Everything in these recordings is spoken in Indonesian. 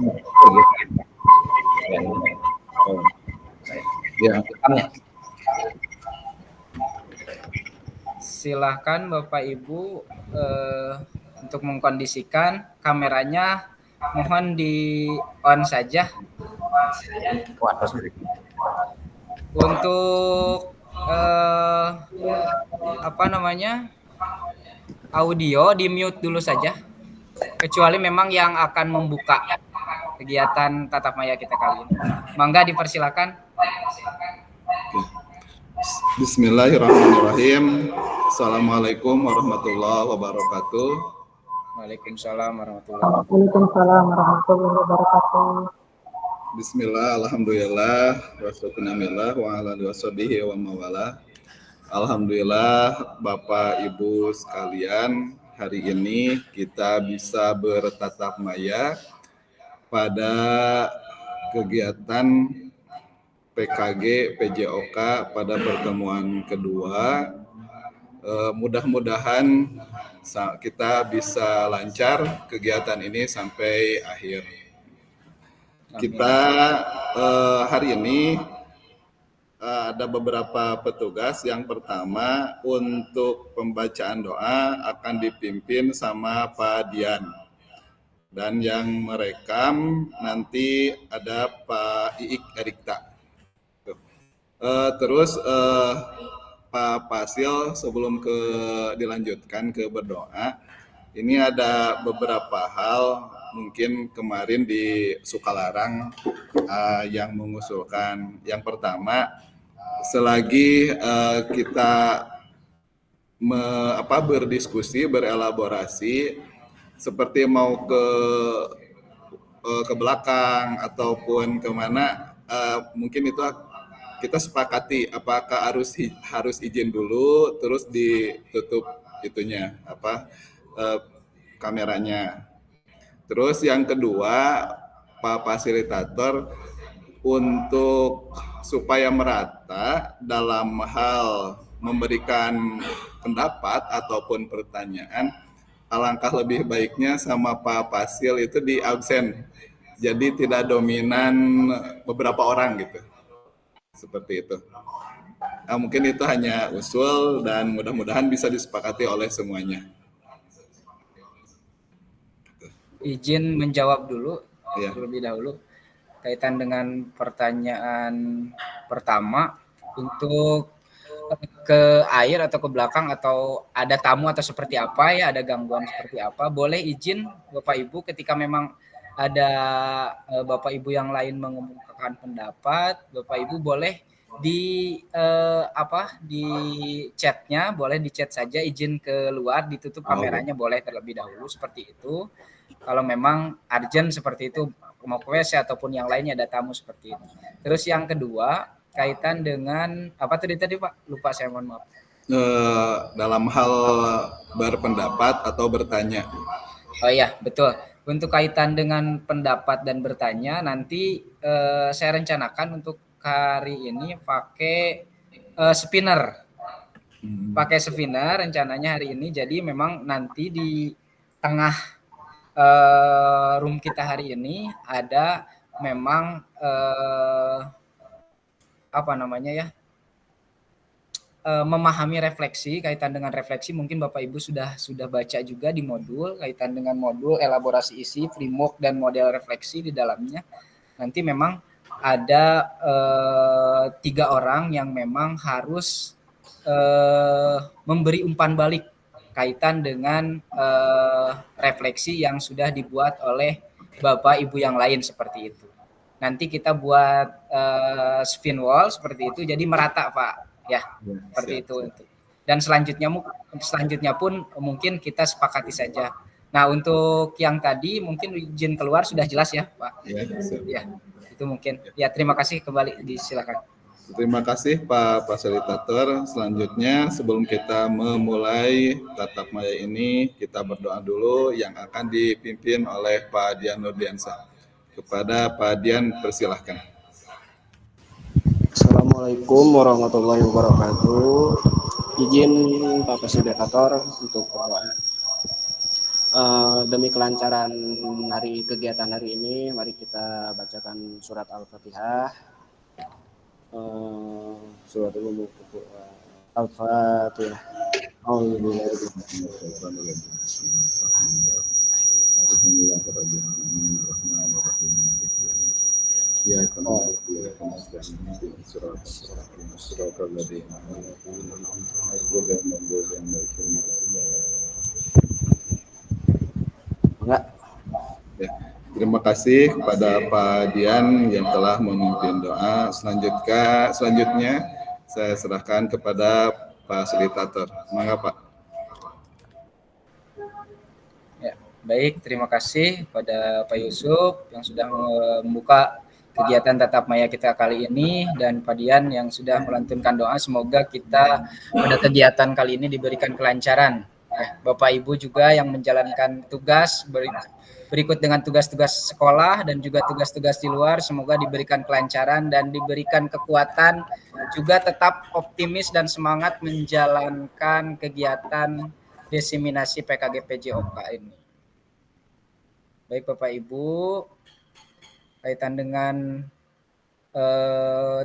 Oh gitu. Oh, ya, ya. Silahkan Bapak Ibu untuk mengkondisikan kameranya, mohon di on saja. Untuk apa namanya, audio di mute dulu saja, kecuali memang yang akan membuka kegiatan tatap maya kita kali ini. Mangga dipersilakan. Bismillahirrahmanirrahim. Assalamualaikum warahmatullahi wabarakatuh. Waalaikumsalam warahmatullahi wabarakatuh. Waalaikumsalam warahmatullahi wabarakatuh. Bismillah, alhamdulillah, wassalamualaikum wa ala alihi washabihi wa mawala. Alhamdulillah, Bapak Ibu sekalian, hari ini kita bisa bertatap maya pada kegiatan PKG PJOK pada pertemuan kedua. Mudah-mudahan kita bisa lancar kegiatan ini sampai akhir. Kita hari ini ada beberapa petugas. Yang pertama, untuk pembacaan doa akan dipimpin sama Pak Dian. Dan yang merekam nanti ada Pak Iik Erikta. Terus Pak Pasil, sebelum dilanjutkan ke berdoa, ini ada beberapa hal mungkin kemarin di Sukalarang yang mengusulkan. Yang pertama, selagi kita berdiskusi, berelaborasi, seperti mau ke belakang ataupun kemana, mungkin itu kita sepakati apakah harus izin dulu, terus ditutup itunya kameranya. Terus yang kedua, Pak Fasilitator, untuk supaya merata dalam hal memberikan pendapat ataupun pertanyaan, alangkah lebih baiknya sama Pak Fasil itu di absen. Jadi tidak dominan beberapa orang gitu. Seperti itu. Nah, mungkin itu hanya usul dan mudah-mudahan bisa disepakati oleh semuanya. Izin menjawab dulu terlebih dahulu kaitan dengan pertanyaan pertama, untuk ke air atau ke belakang atau ada tamu atau seperti apa ya, ada gangguan seperti apa, boleh izin Bapak Ibu ketika memang ada Bapak Ibu yang lain mengemukakan pendapat, Bapak Ibu boleh di di chatnya, boleh di chat saja, izin keluar, ditutup kameranya boleh terlebih dahulu, seperti itu. Kalau memang urgent seperti itu, mau ke WC ataupun yang lainnya ada tamu seperti itu. Terus yang kedua, kaitan dengan apa tadi Pak? Lupa saya, mohon maaf. Dalam hal berpendapat atau bertanya. Oh iya, betul. Untuk kaitan dengan pendapat dan bertanya, nanti saya rencanakan untuk hari ini pakai spinner. Pakai spinner rencananya hari ini. Jadi memang nanti di tengah room kita hari ini ada memang memahami refleksi. Kaitan dengan refleksi mungkin Bapak Ibu sudah baca juga di modul, kaitan dengan modul elaborasi isi, framework dan model refleksi di dalamnya. Nanti memang ada 3 orang yang memang harus memberi umpan balik kaitan dengan refleksi yang sudah dibuat oleh Bapak Ibu yang lain seperti itu. Nanti kita buat spin wall seperti itu, jadi merata Pak. Ya, seperti itu. Dan selanjutnya pun mungkin kita sepakati saja. Nah, untuk yang tadi mungkin izin keluar sudah jelas ya, Pak. Ya, itu mungkin. Ya, terima kasih, kembali disilakan. Terima kasih Pak Fasilitator. Selanjutnya sebelum kita memulai tatap maya ini, kita berdoa dulu yang akan dipimpin oleh Pak Dian Nurdiansyah. Kepada Pak Dian, persilahkan. Assalamualaikum warahmatullahi wabarakatuh. Izin Pak Fasilitator untuk berdoa. Demi kelancaran kegiatan hari ini, mari kita bacakan surat Al-Fatihah. Surat Al-Fatihah. Enggak. Ya, terima kasih kepada Pak Dian yang telah memimpin doa. Selanjutnya saya serahkan kepada fasilitator. Mangga Pak. Ya, baik, terima kasih pada Pak Yusuf yang sudah membuka kegiatan tatap maya kita kali ini dan Pak Dian yang sudah melantunkan doa. Semoga kita pada kegiatan kali ini diberikan kelancaran. Bapak Ibu juga yang menjalankan tugas berikut dengan tugas-tugas sekolah dan juga tugas-tugas di luar, semoga diberikan kelancaran dan diberikan kekuatan, juga tetap optimis dan semangat menjalankan kegiatan diseminasi PKG PJOK ini. Baik Bapak Ibu, kaitan dengan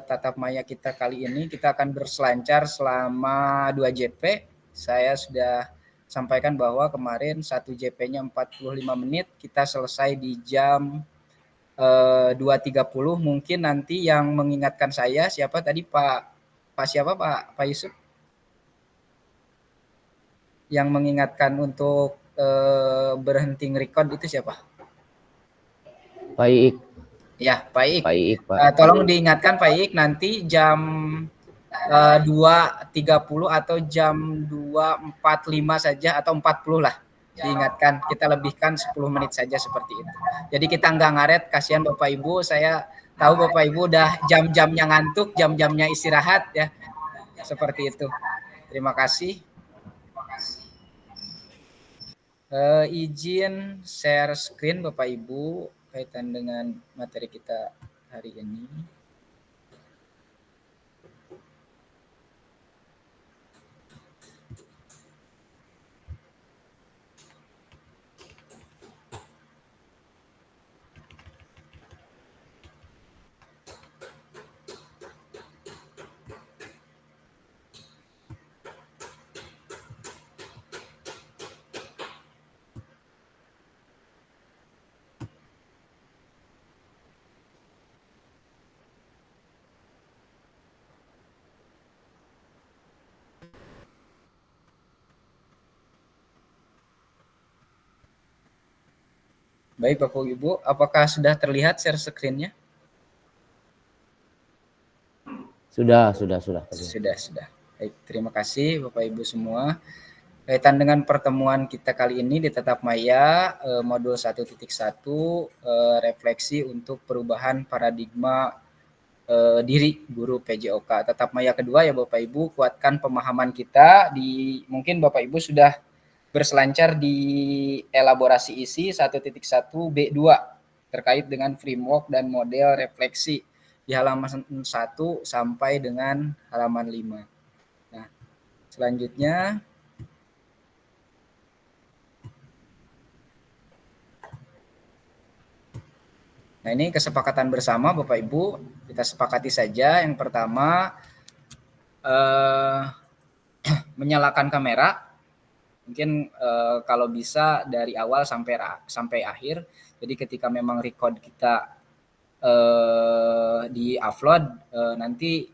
tatap maya kita kali ini, kita akan berselancar selama 2 JP. Saya sudah sampaikan bahwa kemarin 1 JP-nya 45 menit, kita selesai di jam 2.30. Mungkin nanti yang mengingatkan saya, siapa tadi Pak Yusuf? Yang mengingatkan untuk berhenti nge-record itu siapa? Pak Iik. Ya, Pak Iik. Pak Iik, Pak. Tolong diingatkan Pak Iik, nanti jam 2.30 atau jam 2.45 saja atau 40 lah, diingatkan, kita lebihkan 10 menit saja seperti itu. Jadi kita nggak ngaret, kasihan Bapak Ibu, saya tahu Bapak Ibu udah jam-jamnya ngantuk, jam-jamnya istirahat ya, seperti itu. Terima kasih. Izin share screen Bapak Ibu kaitan dengan materi kita hari ini. Baik Bapak Ibu, apakah sudah terlihat share screen-nya? Sudah. Sudah. Baik, terima kasih Bapak Ibu semua. Kaitan dengan pertemuan kita kali ini di Tatap Maya modul 1.1 refleksi untuk perubahan paradigma diri guru PJOK. Tatap Maya kedua ya Bapak Ibu, kuatkan pemahaman kita. Mungkin Bapak Ibu sudah berselancar di elaborasi isi 1.1 B2 terkait dengan framework dan model refleksi di halaman 1 sampai dengan halaman 5. Nah, selanjutnya nah ini kesepakatan bersama Bapak Ibu, kita sepakati saja. Yang pertama menyalakan kamera. Mungkin kalau bisa dari awal sampai akhir. Jadi ketika memang record kita di-upload, nanti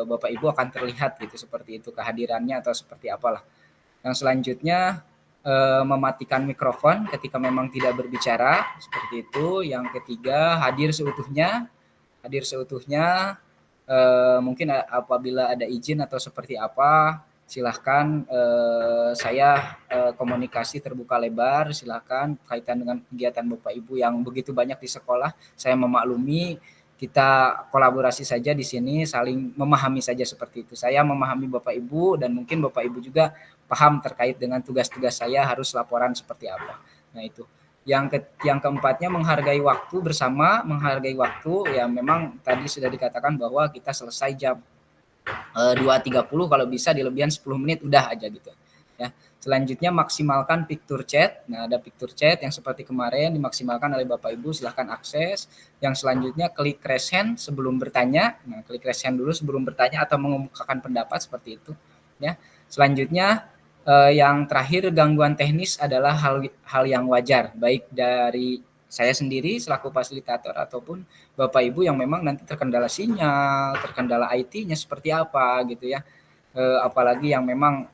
Bapak Ibu akan terlihat gitu, seperti itu kehadirannya atau seperti apalah. Yang selanjutnya mematikan mikrofon ketika memang tidak berbicara, seperti itu. Yang ketiga hadir seutuhnya. Mungkin apabila ada izin atau seperti apa, silahkan saya komunikasi terbuka lebar, silahkan kaitan dengan kegiatan Bapak Ibu yang begitu banyak di sekolah. Saya memaklumi, kita kolaborasi saja di sini, saling memahami saja seperti itu. Saya memahami Bapak Ibu dan mungkin Bapak Ibu juga paham terkait dengan tugas-tugas saya harus laporan seperti apa. Nah itu. Yang keempatnya menghargai waktu bersama, ya memang tadi sudah dikatakan bahwa kita selesai jam 2.30, kalau bisa dilebihan 10 menit udah aja gitu. Ya. Selanjutnya maksimalkan picture chat. Nah, ada picture chat yang seperti kemarin dimaksimalkan oleh Bapak Ibu, silahkan akses. Yang selanjutnya klik raise hand sebelum bertanya. Nah, klik raise hand dulu sebelum bertanya atau mengemukakan pendapat seperti itu. Ya. Selanjutnya yang terakhir, gangguan teknis adalah hal yang wajar, baik dari saya sendiri selaku fasilitator ataupun Bapak Ibu yang memang nanti terkendala sinyal, terkendala IT-nya seperti apa gitu ya. Apalagi yang memang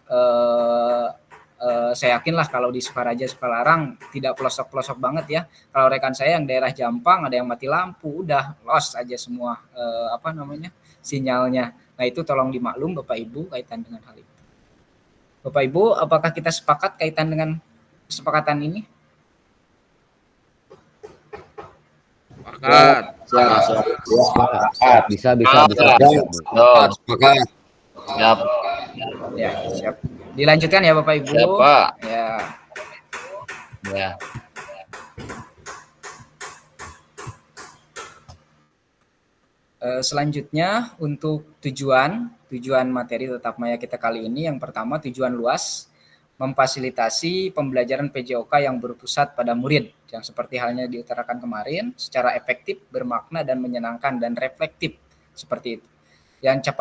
saya yakinlah kalau di Sukaraja Sukalarang tidak pelosok-pelosok banget ya. Kalau rekan saya yang daerah Jampang ada yang mati lampu, udah lost aja semua sinyalnya. Nah, itu tolong dimaklum Bapak Ibu kaitan dengan hal itu. Bapak Ibu, apakah kita sepakat kaitan dengan kesepakatan ini? Sepakat. Sepakat. Bisa. Sepakat. Siap. Ya, siap. Dilanjutkan ya Bapak Ibu. Siap, Pak. Ya. Ya. Selanjutnya untuk tujuan materi tatap maya kita kali ini, yang pertama tujuan luas, memfasilitasi pembelajaran PJOK yang berpusat pada murid, yang seperti halnya diutarakan kemarin, secara efektif, bermakna dan menyenangkan dan reflektif seperti itu. Yang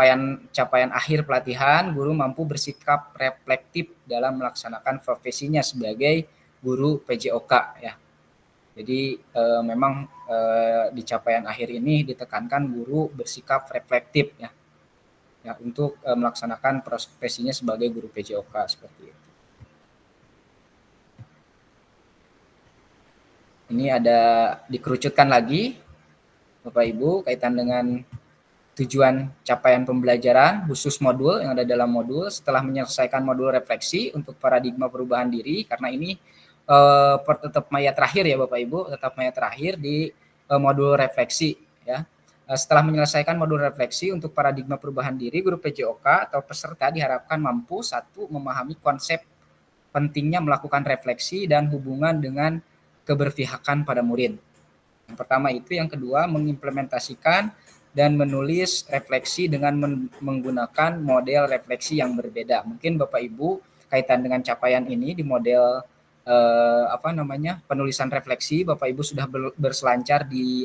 capaian akhir pelatihan, guru mampu bersikap reflektif dalam melaksanakan profesinya sebagai guru PJOK ya. Jadi memang di capaian akhir ini ditekankan guru bersikap reflektif ya untuk melaksanakan profesinya sebagai guru PJOK seperti itu. Ini ada dikerucutkan lagi Bapak Ibu kaitan dengan tujuan capaian pembelajaran khusus modul yang ada dalam modul. Setelah menyelesaikan modul refleksi untuk paradigma perubahan diri, karena ini tetap maya terakhir ya Bapak Ibu, tetap maya terakhir di modul refleksi ya. Setelah menyelesaikan modul refleksi untuk paradigma perubahan diri, guru PJOK atau peserta diharapkan mampu satu, memahami konsep pentingnya melakukan refleksi dan hubungan dengan keberpihakan pada murid. Yang pertama itu, yang kedua mengimplementasikan dan menulis refleksi dengan menggunakan model refleksi yang berbeda. Mungkin Bapak Ibu kaitan dengan capaian ini di model penulisan refleksi, Bapak Ibu sudah berselancar di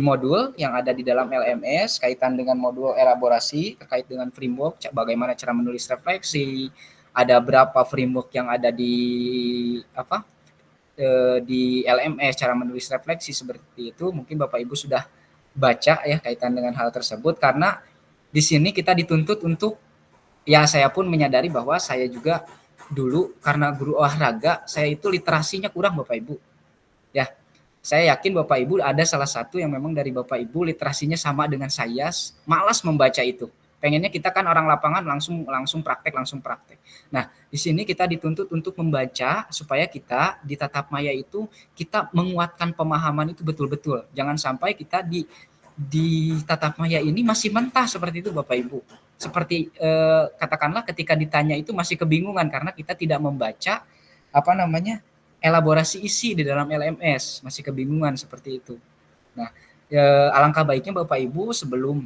modul yang ada di dalam LMS kaitan dengan modul elaborasi terkait dengan framework bagaimana cara menulis refleksi, ada berapa framework yang ada di LMS cara menulis refleksi seperti itu. Mungkin Bapak Ibu sudah baca ya kaitan dengan hal tersebut, karena di sini kita dituntut untuk, ya saya pun menyadari bahwa saya juga dulu karena guru olahraga, saya itu literasinya kurang Bapak Ibu. Ya, saya yakin Bapak Ibu ada salah satu yang memang dari Bapak Ibu literasinya sama dengan saya, malas membaca itu. Pengennya kita kan orang lapangan langsung praktek. Nah, di sini kita dituntut untuk membaca supaya kita di tatap maya itu kita menguatkan pemahaman itu betul-betul. Jangan sampai kita di tatap maya ini masih mentah seperti itu Bapak Ibu. Seperti katakanlah ketika ditanya itu masih kebingungan karena kita tidak membaca elaborasi isi di dalam LMS, masih kebingungan seperti itu. Nah, alangkah baiknya Bapak Ibu sebelum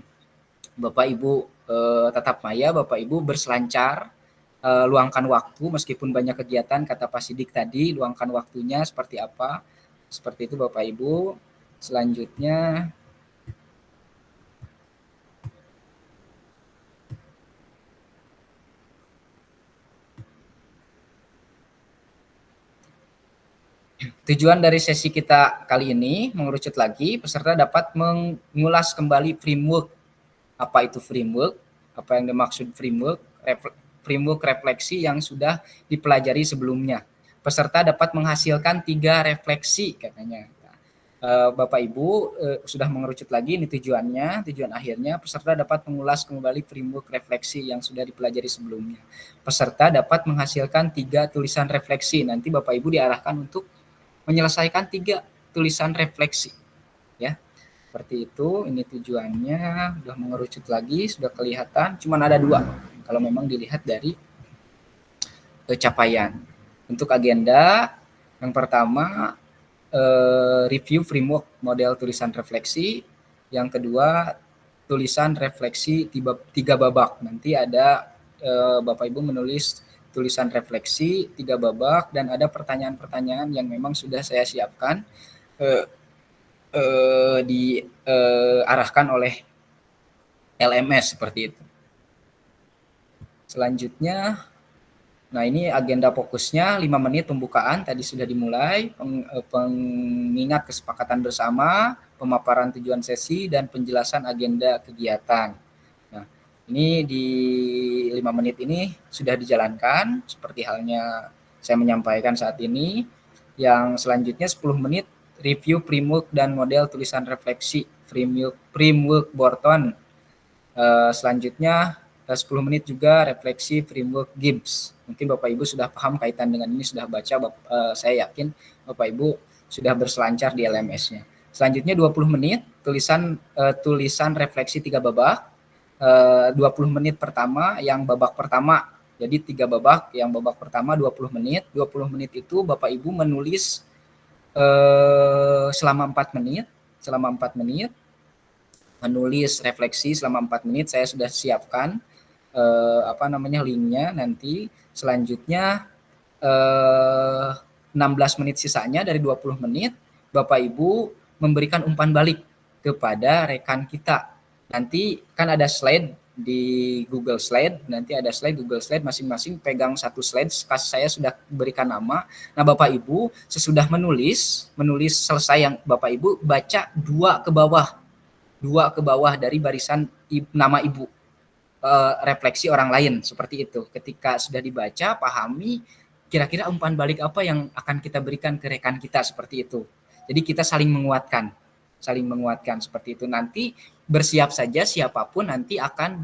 Bapak Ibu tatap maya, Bapak Ibu berselancar, luangkan waktu meskipun banyak kegiatan, kata Pak Sidik tadi, luangkan waktunya seperti apa, seperti itu Bapak Ibu. Selanjutnya tujuan dari sesi kita kali ini mengerucut lagi, peserta dapat mengulas kembali framework. Apa itu framework? Apa yang dimaksud framework? Framework refleksi yang sudah dipelajari sebelumnya. Peserta dapat menghasilkan 3 refleksi katanya. Bapak Ibu sudah mengerucut lagi ini tujuannya, tujuan akhirnya peserta dapat mengulas kembali framework refleksi yang sudah dipelajari sebelumnya. Peserta dapat menghasilkan 3 tulisan refleksi. Nanti Bapak Ibu diarahkan untuk menyelesaikan 3 tulisan refleksi. Ya. Seperti itu, ini tujuannya, sudah mengerucut lagi, sudah kelihatan, cuman ada 2 kalau memang dilihat dari capaian. Untuk agenda, yang pertama review framework model tulisan refleksi, yang kedua tulisan refleksi 3 babak. Nanti ada Bapak Ibu menulis tulisan refleksi 3 babak, dan ada pertanyaan-pertanyaan yang memang sudah saya siapkan diarahkan oleh LMS seperti itu. Selanjutnya, nah ini agenda fokusnya 5 menit pembukaan tadi sudah dimulai, pengingat kesepakatan bersama, pemaparan tujuan sesi, dan penjelasan agenda kegiatan. Nah, ini di 5 menit ini sudah dijalankan seperti halnya saya menyampaikan saat ini. Yang selanjutnya 10 menit review framework dan model tulisan refleksi framework Borton. Selanjutnya 10 menit juga refleksi framework Gibbs. Mungkin Bapak Ibu sudah paham kaitan dengan ini, sudah baca, saya yakin Bapak Ibu sudah berselancar di LMS-nya. Selanjutnya 20 menit tulisan refleksi 3 babak. 20 menit pertama yang babak pertama. Jadi 3 babak, yang babak pertama 20 menit. 20 menit itu Bapak Ibu menulis selama 4 menit, menulis refleksi selama 4 menit. Saya sudah siapkan linknya nanti. Selanjutnya 16 menit sisanya dari 20 menit Bapak Ibu memberikan umpan balik kepada rekan kita. Nanti kan ada slide di Google Slide, nanti ada slide Google Slide, masing-masing pegang satu slide, saya sudah berikan nama. Nah, Bapak Ibu sesudah menulis selesai yang Bapak Ibu baca 2 ke bawah dari barisan nama Ibu, refleksi orang lain seperti itu. Ketika sudah dibaca, pahami kira-kira umpan balik apa yang akan kita berikan ke rekan kita seperti itu. Jadi kita saling menguatkan seperti itu. Nanti bersiap saja siapapun nanti akan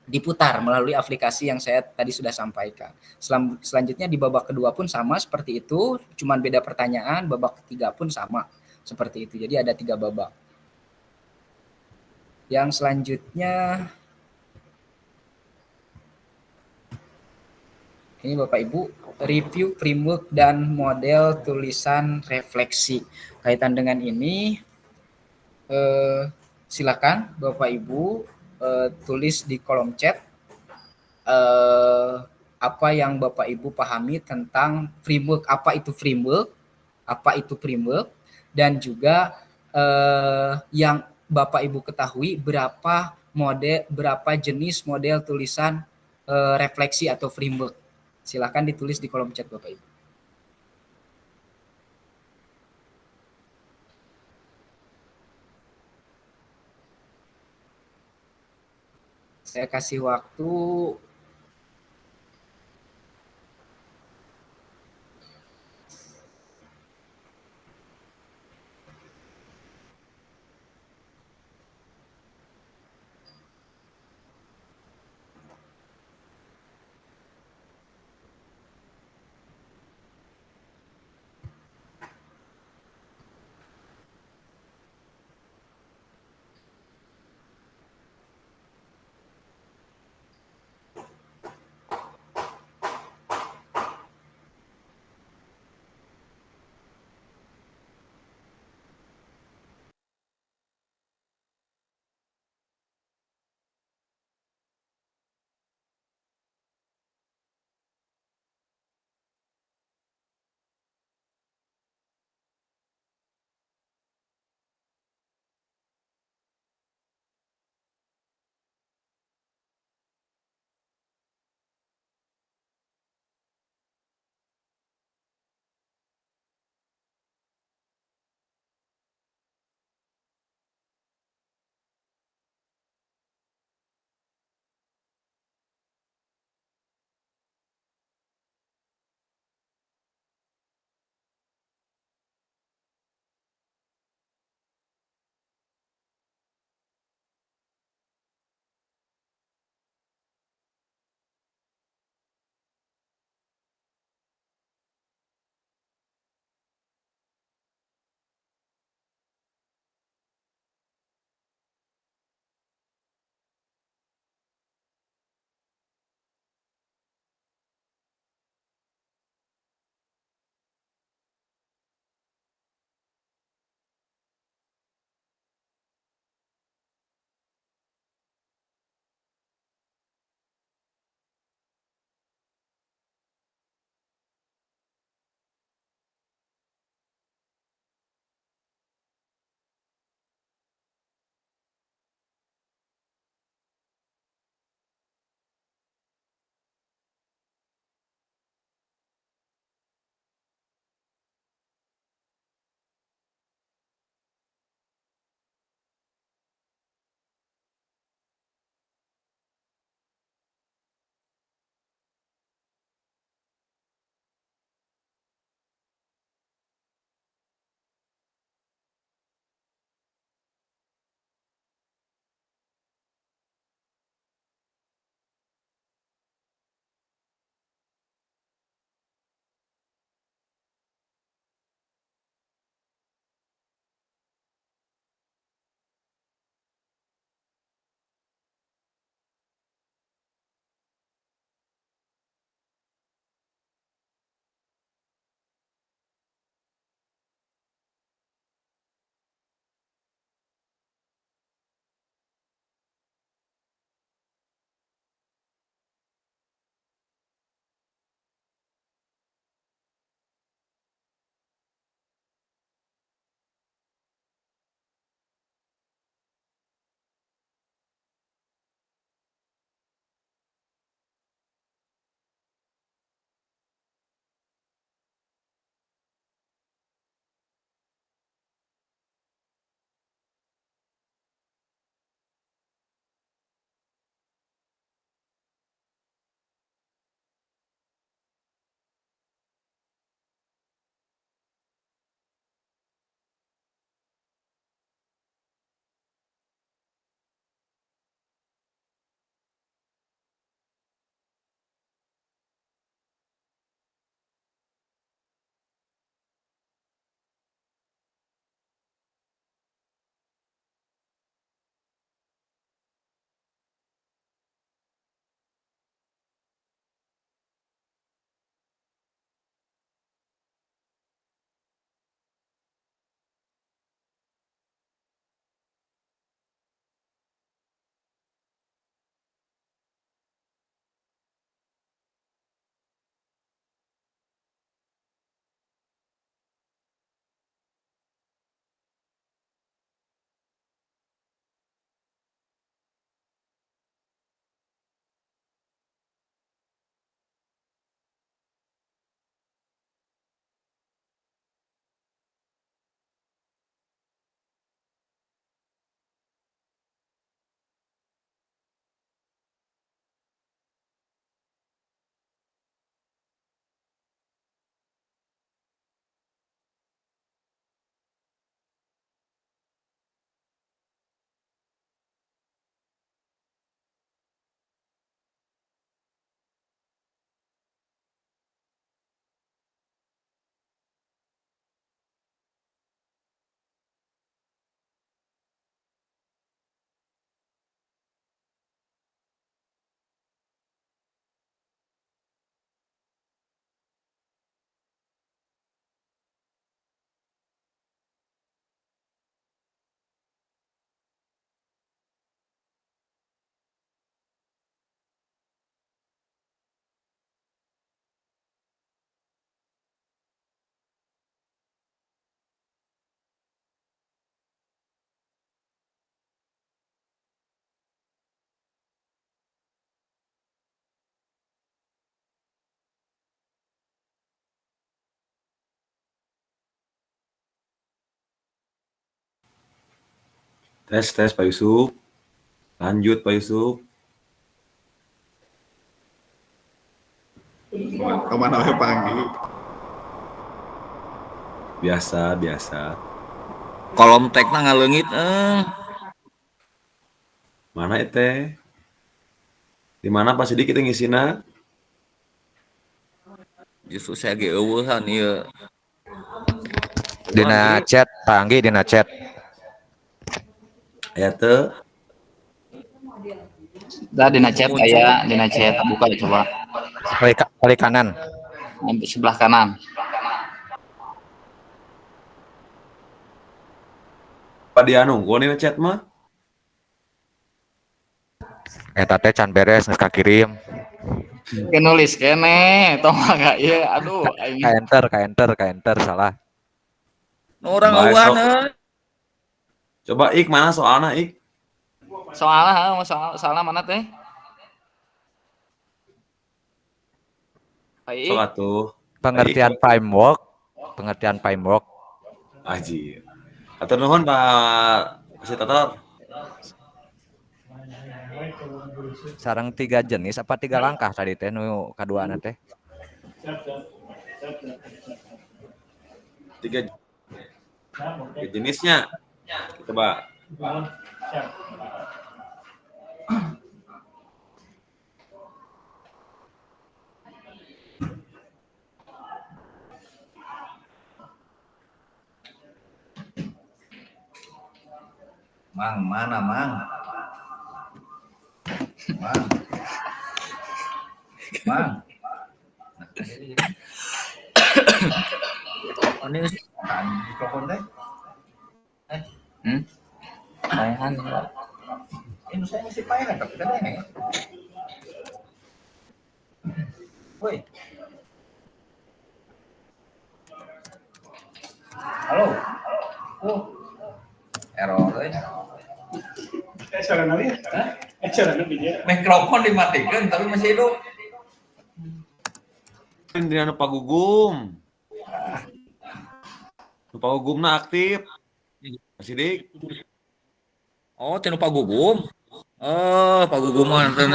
diputar melalui aplikasi yang saya tadi sudah sampaikan. Selanjutnya di babak kedua pun sama seperti itu, cuman beda pertanyaan. Babak ketiga pun sama seperti itu. Jadi ada 3 babak. Yang selanjutnya ini Bapak Ibu, review framework dan model tulisan refleksi. Kaitan dengan ini, silakan Bapak Ibu tulis di kolom chat apa yang Bapak Ibu pahami tentang framework, apa itu framework, dan juga yang Bapak Ibu ketahui berapa jenis model tulisan refleksi atau framework. Silakan ditulis di kolom chat Bapak Ibu. Saya kasih waktu Tes Pak Yusuf. Lanjut Pak Yusuf. Kemana we Panggi? Biasa. Kolom tekna ngaleungit Mana teh? Di mana Pak Sidik kita ngisina? justru saya ge eueuhan ieu. Dina chat, Pak Anggi dina chat. Aya teu? Dah dina chat aya, dina chat buka coba. Kali kanan. Di sebelah kanan. Pak Dianungkul nih chat mah. Eta teh can beres geus kakirim. Ke nulis kene, tong enggak ieu. Aduh, aing Ka enter salah. Nu urang Bae, eueuhan sok. Coba Ik mana soalna Ik? soalnya mana teh? Baik. Sok atuh. Pengertian framework. Aji. Atur nuhun Pak Fasitator. Sareng 3 jenis apa 3 langkah tadi teh nu kaduana teh? 3 jenisnya. Coba. Mang, mana Mang? Mang. Ini Mikrofon teh. Paehan. Ini saya mesti paehan tapi kan ya. Woi. Halo. Oh. Error euy. Mikrofon dimatikan tapi masih hidup. Dina Pagugum. Pagugumna aktif. Masih Dik. oh tinu Pagugum. Oh, Pagugum mah teh.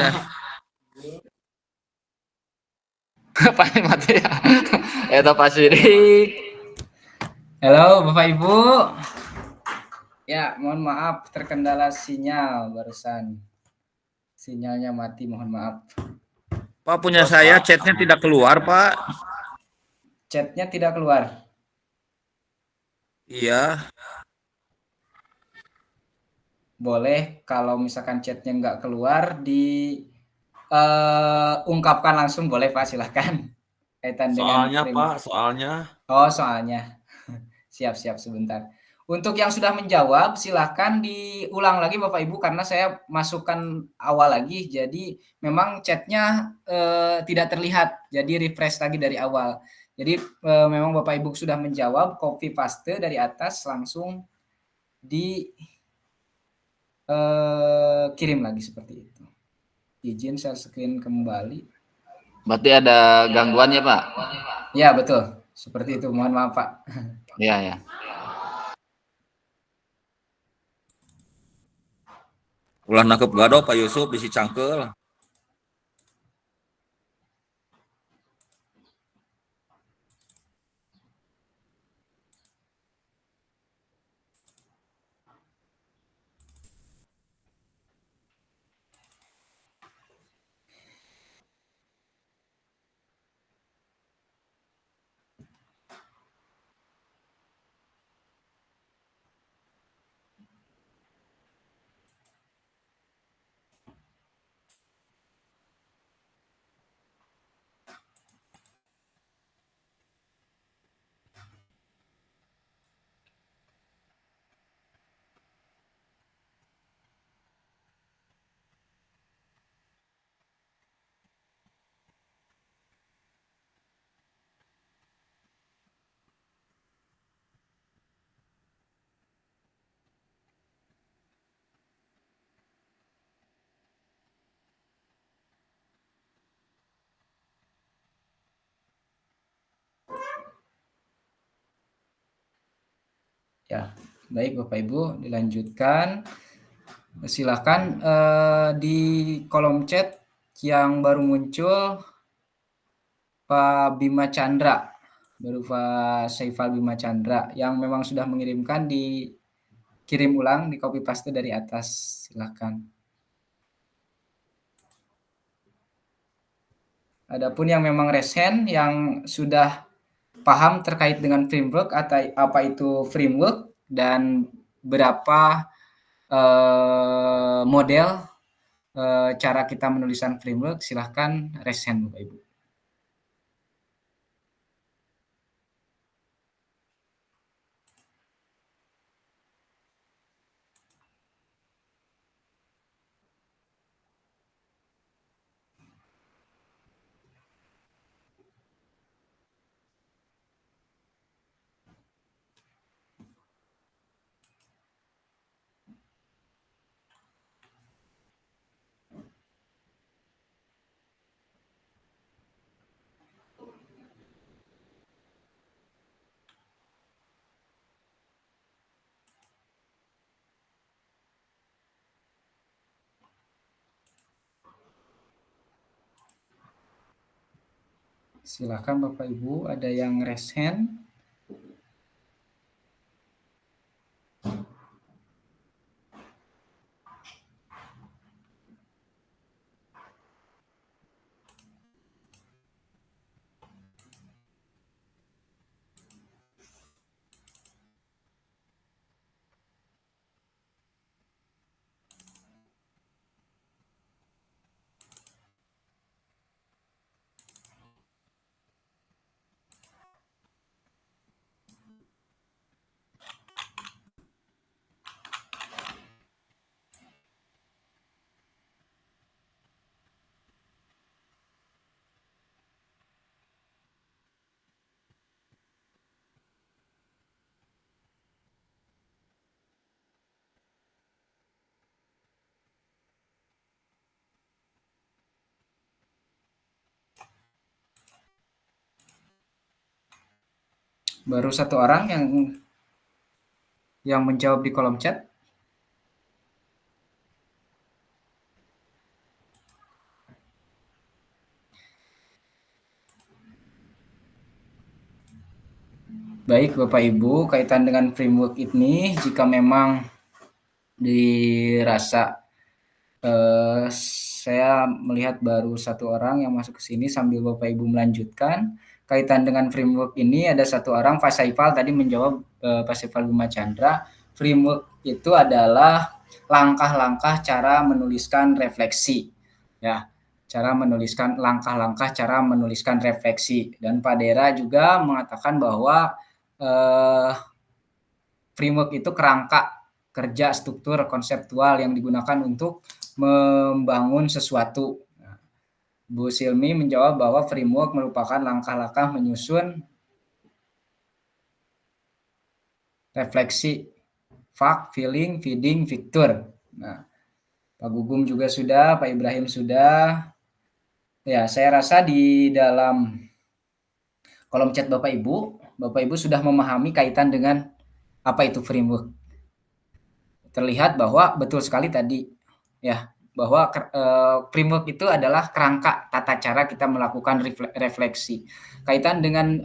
Paling mati ya. Eta Pak Sidik. Halo Bapak Ibu. Ya, mohon maaf terkendala sinyal barusan. Sinyalnya mati, mohon maaf. Pak punya saya chatnya tidak keluar, Pak. Chatnya tidak keluar. Iya. Boleh kalau misalkan chatnya nggak keluar ungkapkan langsung boleh Pak, silahkan. Kaitan dengan Soalnya. Oh, soalnya. Siap sebentar. Untuk yang sudah menjawab, silahkan diulang lagi Bapak Ibu karena saya masukkan awal lagi. Jadi memang chatnya tidak terlihat. Jadi refresh lagi dari awal. Jadi memang Bapak Ibu sudah menjawab, copy paste dari atas langsung kirim lagi seperti itu. Izin share screen kembali. Berarti ada gangguan ya, Pak? Ya, betul. Seperti itu. Mohon maaf, Pak. Iya. Ulah nangkep gado Pak Yusuf bisi cangkel. Ya, baik Bapak Ibu, dilanjutkan. Silahkan di kolom chat yang baru muncul Pak Bima Chandra, baru Pak Saifal Bima Chandra yang memang sudah mengirimkan, dikirim ulang, di copy paste dari atas. Silahkan. Adapun yang memang resen, yang sudah paham terkait dengan framework atau apa itu framework dan berapa model cara kita menuliskan framework, silahkan resen Bapak Ibu. Silakan Bapak Ibu, ada yang raise hand? Baru satu orang yang menjawab di kolom chat. Baik Bapak Ibu, kaitan dengan framework ini, jika memang dirasa saya melihat baru satu orang yang masuk ke sini, sambil Bapak Ibu melanjutkan kaitan dengan framework ini, ada satu orang, Pak Saifal tadi menjawab, Pak Saifal Bima Chandra, framework itu adalah langkah-langkah cara menuliskan refleksi, ya, cara menuliskan langkah-langkah cara menuliskan refleksi. Dan Pak Dera juga mengatakan bahwa framework itu kerangka kerja struktur konseptual yang digunakan untuk membangun sesuatu. Nah, Bu Silmi menjawab bahwa framework merupakan langkah-langkah menyusun refleksi, fact, feeling, feeding, victor. Nah, Pak Gugum juga sudah, Pak Ibrahim sudah. Ya, saya rasa di dalam kolom chat Bapak Ibu sudah memahami kaitan dengan apa itu framework. Terlihat bahwa betul sekali tadi, ya, bahwa framework itu adalah kerangka tata cara kita melakukan refleksi. Kaitan dengan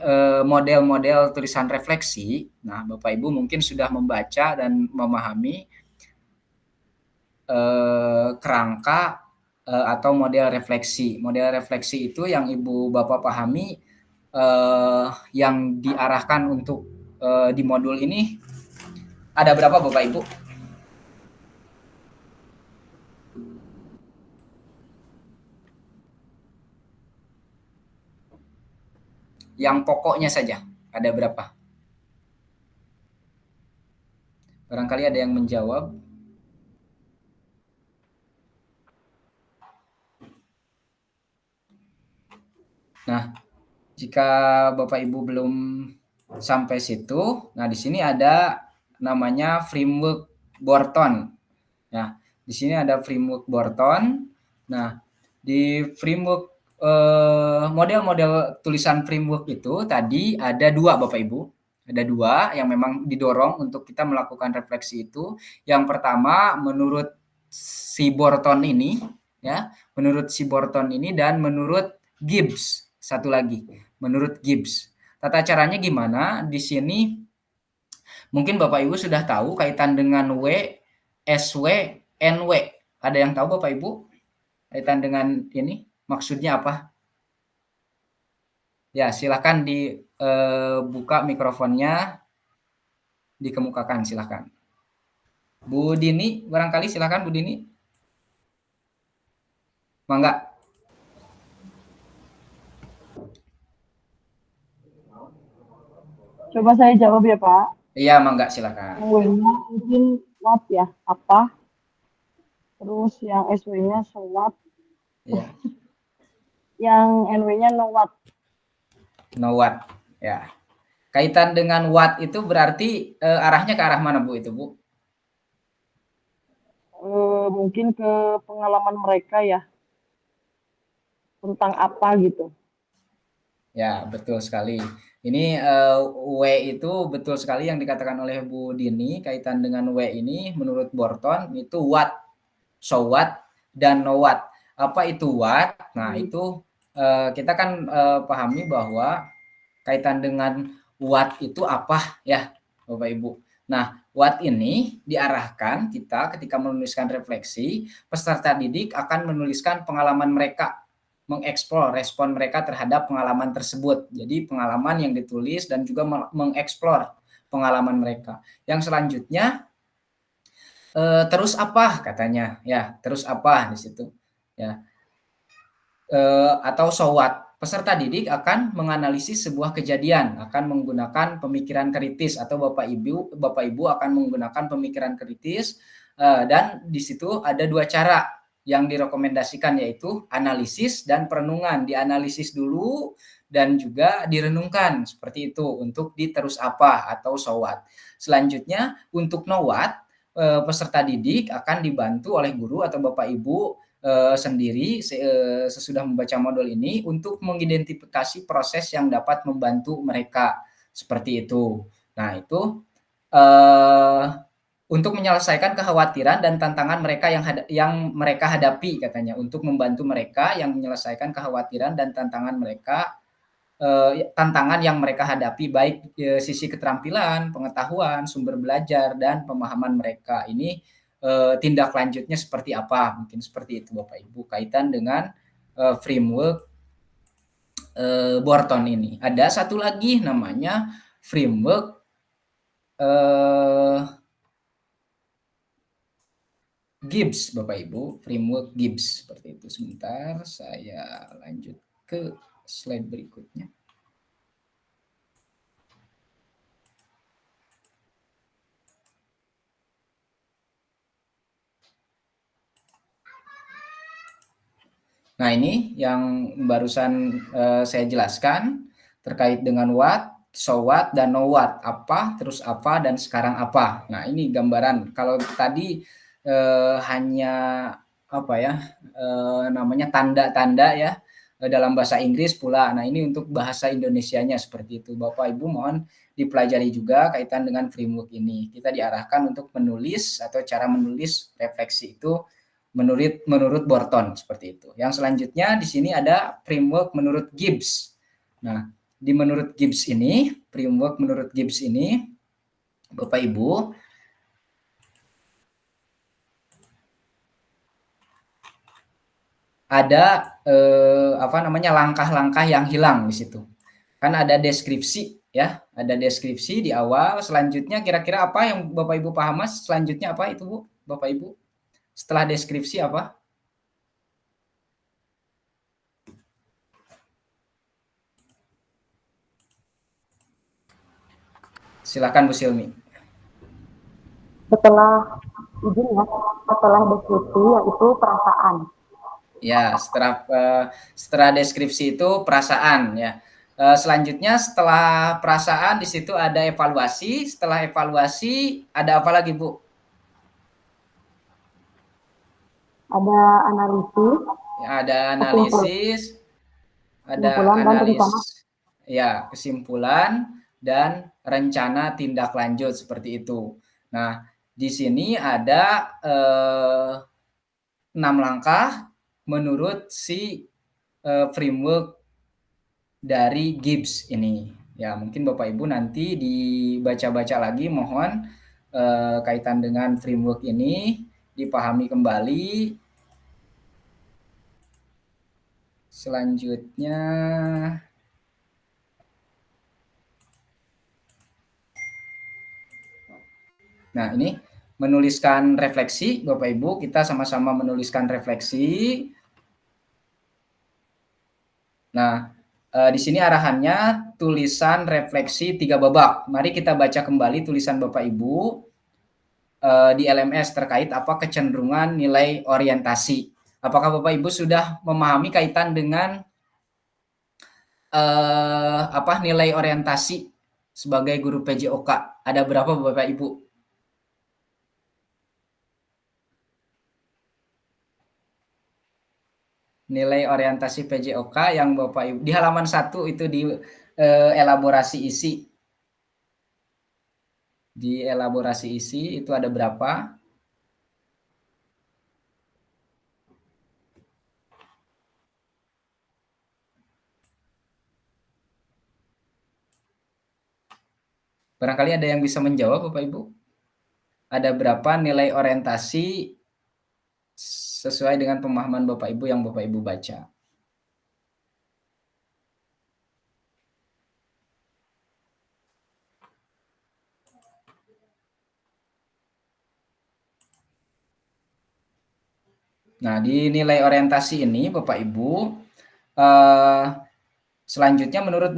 model-model tulisan refleksi, nah Bapak Ibu mungkin sudah membaca dan memahami kerangka atau model refleksi. Model refleksi itu yang Ibu Bapak pahami, yang diarahkan untuk di modul ini ada berapa Bapak Ibu? Yang pokoknya saja, ada berapa? Barangkali ada yang menjawab. Nah, jika Bapak Ibu belum sampai situ, nah di sini ada namanya framework Borton. Nah, di sini ada framework Borton. Nah, di framework model-model tulisan framework itu tadi ada dua Bapak Ibu. Ada dua yang memang didorong untuk kita melakukan refleksi itu. Yang pertama menurut si Borton ini, ya, menurut si Borton ini dan menurut Gibbs satu lagi, menurut Gibbs. Tata caranya gimana? Di sini mungkin Bapak Ibu sudah tahu kaitan dengan W, SW, NW. Ada yang tahu Bapak Ibu kaitan dengan ini maksudnya apa? Ya, silakan dibuka mikrofonnya, dikemukakan silakan. Bu Dini, barangkali silakan Bu Dini. Mangga. Coba saya jawab ya Pak. Iya, mangga silakan. Yang W-nya mungkin watt ya, apa? Terus yang SW-nya sewatt. Ya. Yang NW-nya no watt. No watt. Ya. Kaitan dengan watt itu berarti arahnya ke arah mana Bu itu Bu? Mungkin ke pengalaman mereka ya. Tentang apa gitu. Ya, betul sekali. Ini W itu betul sekali yang dikatakan oleh Bu Dini kaitan dengan W ini menurut Borton itu watt, so watt, dan no watt. Apa itu watt? Nah, itu kita kan pahami bahwa kaitan dengan watt itu apa ya Bapak Ibu. Nah, watt ini diarahkan kita ketika menuliskan refleksi, peserta didik akan menuliskan pengalaman mereka, mengeksplor respon mereka terhadap pengalaman tersebut. Jadi pengalaman yang ditulis dan juga mengeksplor pengalaman mereka. Yang selanjutnya terus apa katanya ya, terus apa di situ ya, atau so what. Peserta didik akan menganalisis sebuah kejadian, akan menggunakan pemikiran kritis, atau Bapak Ibu akan menggunakan pemikiran kritis, dan di situ ada dua cara yang direkomendasikan, yaitu analisis dan perenungan. Dianalisis dulu dan juga direnungkan seperti itu untuk di terus apa atau so what. Selanjutnya untuk no what, peserta didik akan dibantu oleh guru atau Bapak Ibu sendiri sesudah membaca modul ini untuk mengidentifikasi proses yang dapat membantu mereka seperti itu. Nah, itu untuk menyelesaikan kekhawatiran dan tantangan mereka yang mereka hadapi katanya, untuk membantu mereka yang menyelesaikan kekhawatiran dan tantangan mereka, tantangan yang mereka hadapi, baik sisi keterampilan, pengetahuan, sumber belajar, dan pemahaman mereka. Ini tindak lanjutnya seperti apa, mungkin seperti itu Bapak Ibu kaitan dengan framework Borton ini. Ada satu lagi namanya framework Gibbs Bapak Ibu, framework Gibbs seperti itu. Sebentar, saya lanjut ke slide berikutnya. Nah, ini yang barusan saya jelaskan terkait dengan what, so what, dan no what. Apa, terus apa, dan sekarang apa. Nah, ini gambaran. Kalau tadi hanya apa ya, namanya tanda-tanda ya dalam bahasa Inggris pula. Nah, ini untuk bahasa Indonesianya seperti itu. Bapak Ibu mohon dipelajari juga kaitan dengan framework ini. Kita diarahkan untuk menulis atau cara menulis refleksi itu menurut Borton seperti itu. Yang selanjutnya di sini ada framework menurut Gibbs. Nah, di menurut Gibbs ini, framework menurut Gibbs ini, Bapak Ibu, ada langkah-langkah yang hilang di situ. Kan ada deskripsi ya, ada deskripsi di awal. Selanjutnya kira-kira apa yang Bapak Ibu paham Mas? Selanjutnya apa itu Bu, Bapak Ibu? Setelah deskripsi apa? Silakan Bu Silmi. Setelah deskripsi yaitu perasaan. Ya, setelah deskripsi itu perasaan ya. Selanjutnya setelah perasaan di situ ada evaluasi. Setelah evaluasi ada apa lagi Bu? Ada analisis. Ya, ada analisis. Ada analisis. Ya, kesimpulan dan rencana tindak lanjut seperti itu. Nah, di sini ada 6 langkah menurut si framework dari Gibbs ini. Ya, mungkin Bapak Ibu nanti dibaca-baca lagi, mohon kaitan dengan framework ini dipahami kembali. Selanjutnya, nah ini menuliskan refleksi, Bapak Ibu, kita sama-sama menuliskan refleksi. Nah, di sini arahannya tulisan refleksi 3 babak. Mari kita baca kembali tulisan Bapak Ibu di LMS terkait apa kecenderungan nilai orientasi. Apakah Bapak Ibu sudah memahami kaitan dengan apa nilai orientasi sebagai guru PJOK? Ada berapa Bapak Ibu? Nilai orientasi PJOK yang Bapak Ibu di halaman 1 itu di elaborasi isi. Di elaborasi isi itu ada berapa? Barangkali ada yang bisa menjawab Bapak Ibu? Ada berapa nilai orientasi sesuai dengan pemahaman Bapak Ibu yang Bapak Ibu baca? Nah, di nilai orientasi ini Bapak Ibu, selanjutnya menurut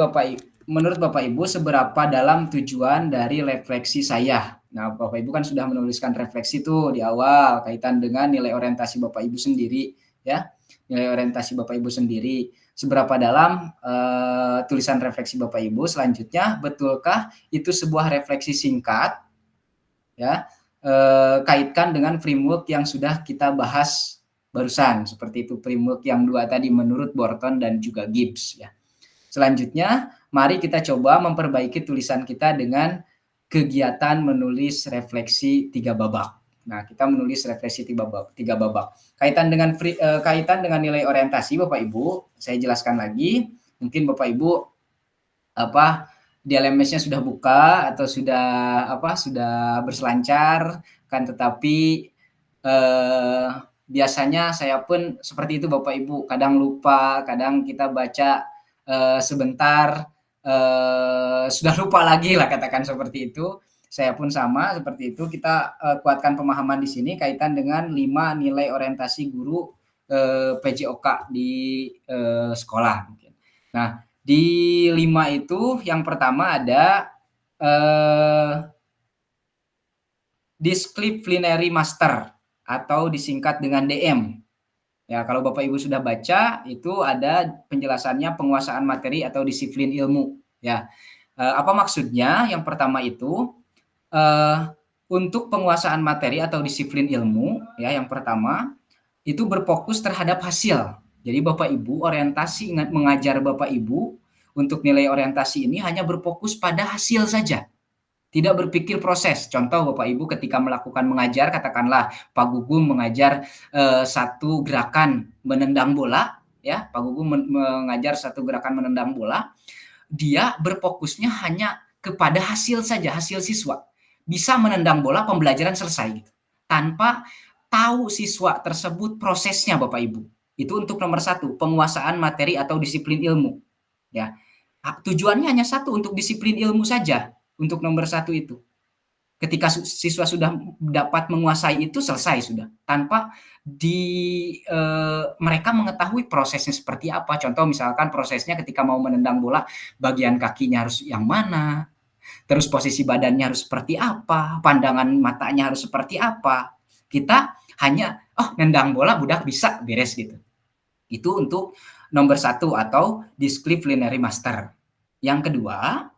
Bapak Ibu seberapa dalam tujuan dari refleksi saya? Nah, Bapak Ibu kan sudah menuliskan refleksi tuh di awal kaitan dengan nilai orientasi Bapak Ibu sendiri, ya. Nilai orientasi Bapak Ibu sendiri. Seberapa dalam tulisan refleksi Bapak Ibu? Selanjutnya, betulkah itu sebuah refleksi singkat? Ya, kaitkan dengan framework yang sudah kita bahas barusan, seperti itu framework yang 2 tadi menurut Borton dan juga Gibbs, ya. Selanjutnya, mari kita coba memperbaiki tulisan kita dengan kegiatan menulis refleksi 3 babak. Nah, kita menulis refleksi 3 babak. Kaitan dengan nilai orientasi Bapak Ibu, saya jelaskan lagi. Mungkin Bapak Ibu di LMS-nya sudah buka atau sudah berselancar, kan, tetapi biasanya saya pun seperti itu Bapak Ibu, kadang lupa, kadang kita baca sebentar sudah lupa lagi lah, katakan seperti itu. Saya pun sama seperti itu. Kita kuatkan pemahaman di sini kaitan dengan 5 nilai orientasi guru PJOK di sekolah. Nah, di 5 itu yang pertama ada Disciplinary Master atau disingkat dengan DM. Ya, kalau Bapak Ibu sudah baca, itu ada penjelasannya penguasaan materi atau disiplin ilmu. Ya, apa maksudnya? Yang pertama itu untuk penguasaan materi atau disiplin ilmu, ya, yang pertama itu berfokus terhadap hasil. Jadi Bapak Ibu orientasi mengajar Bapak Ibu untuk nilai orientasi ini hanya berfokus pada hasil saja. Tidak berpikir proses. Contoh Bapak Ibu ketika melakukan mengajar, katakanlah Pak Gugum mengajar satu gerakan menendang bola, ya, Pak Gugum mengajar satu gerakan menendang bola, dia berfokusnya hanya kepada hasil saja, hasil siswa. Bisa menendang bola, pembelajaran selesai gitu. Tanpa tahu siswa tersebut prosesnya Bapak Ibu. Itu untuk nomor 1, penguasaan materi atau disiplin ilmu. Ya. Tujuannya hanya satu, untuk disiplin ilmu saja. Untuk nomor 1 itu. Ketika siswa sudah dapat menguasai itu, selesai sudah. Tanpa mereka mengetahui prosesnya seperti apa. Contoh misalkan prosesnya ketika mau menendang bola, bagian kakinya harus yang mana, terus posisi badannya harus seperti apa, pandangan matanya harus seperti apa. Kita hanya, nendang bola budak bisa, beres gitu. Itu untuk nomor 1 atau disciplinary master. Yang kedua,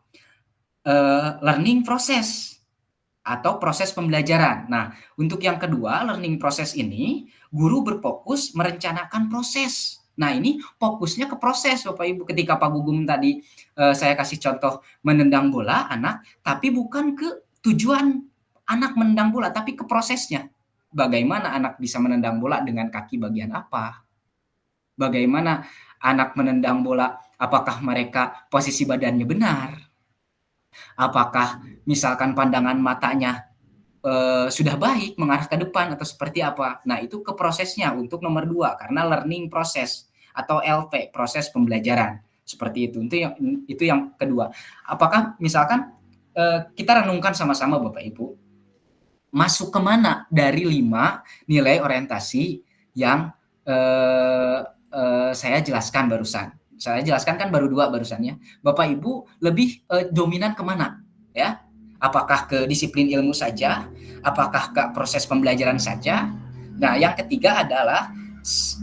learning process atau proses pembelajaran. Nah, untuk yang kedua, learning process ini, guru berfokus merencanakan proses. Nah, ini fokusnya ke proses, Bapak Ibu. Ketika Pak Gugum tadi saya kasih contoh menendang bola anak, tapi bukan ke tujuan anak menendang bola, tapi ke prosesnya. bagaimana anak bisa menendang bola dengan kaki bagian apa? Bagaimana anak menendang bola, apakah mereka posisi badannya benar? Apakah misalkan pandangan matanya sudah baik mengarah ke depan atau seperti apa? Nah, itu ke prosesnya untuk nomor 2 karena learning proses atau LP, proses pembelajaran. Seperti itu. Itu yang kedua. Apakah misalkan kita renungkan sama-sama Bapak Ibu, masuk kemana dari 5 nilai orientasi yang saya jelaskan barusan. Saya jelaskan kan baru 2 barusannya. Bapak Ibu lebih dominan kemana? Ya, apakah ke disiplin ilmu saja? Apakah ke proses pembelajaran saja? Nah, yang ketiga adalah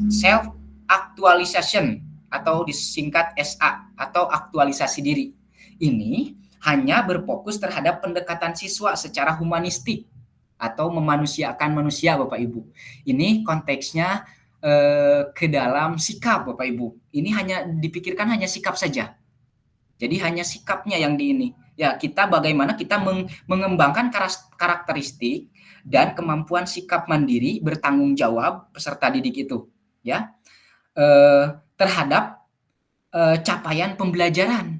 self actualization atau disingkat SA atau aktualisasi diri. Ini hanya berfokus terhadap pendekatan siswa secara humanistik atau memanusiakan manusia Bapak Ibu. Ini konteksnya ke dalam sikap Bapak Ibu. Ini hanya dipikirkan hanya sikap saja. Jadi hanya sikapnya yang di ini. Ya, kita bagaimana kita mengembangkan karakteristik dan kemampuan sikap mandiri bertanggung jawab peserta didik itu, ya, terhadap capaian pembelajaran,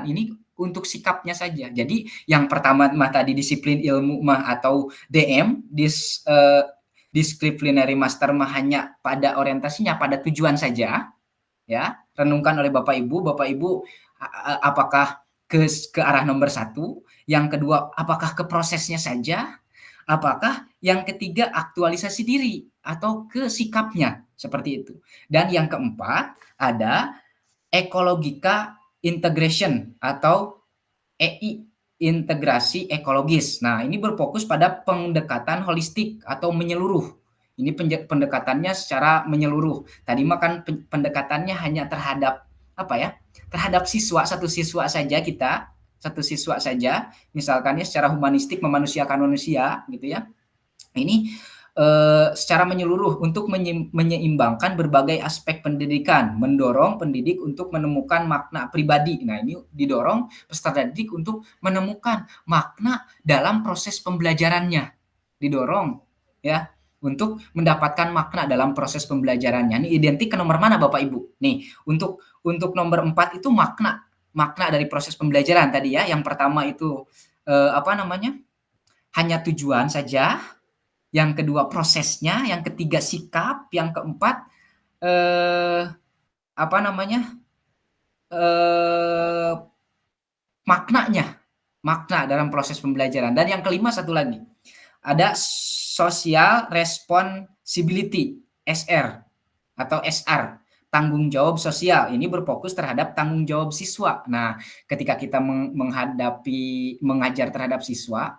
Ini untuk sikapnya saja. Jadi yang pertama tadi disiplin ilmu atau DM, disciplinary master hanya pada orientasinya, pada tujuan saja, ya. Renungkan oleh Bapak Ibu apakah ke arah nomor 1, yang kedua apakah ke prosesnya saja, apakah yang ketiga aktualisasi diri atau ke sikapnya, seperti itu. Dan yang keempat ada ekologika integration atau EI, integrasi ekologis. Nah, ini berfokus pada pendekatan holistik atau menyeluruh. Ini pendekatannya secara menyeluruh. Tadi mah kan pendekatannya hanya terhadap terhadap satu siswa saja, misalkannya secara humanistik memanusiakan manusia gitu ya. Ini secara menyeluruh untuk menyeimbangkan berbagai aspek pendidikan, mendorong pendidik untuk menemukan makna pribadi. Nah, ini didorong peserta didik untuk menemukan makna dalam proses pembelajarannya. Didorong ya untuk mendapatkan makna dalam proses pembelajarannya. Ini identik ke nomor mana Bapak Ibu? Nih, untuk nomor 4 itu makna dari proses pembelajaran tadi ya. Yang pertama itu hanya tujuan saja. Yang kedua prosesnya, yang ketiga sikap, yang keempat makna dalam proses pembelajaran. Dan yang kelima satu lagi, ada social responsibility, SR atau SR, tanggung jawab sosial. Ini berfokus terhadap tanggung jawab siswa. Nah, ketika kita mengajar terhadap siswa,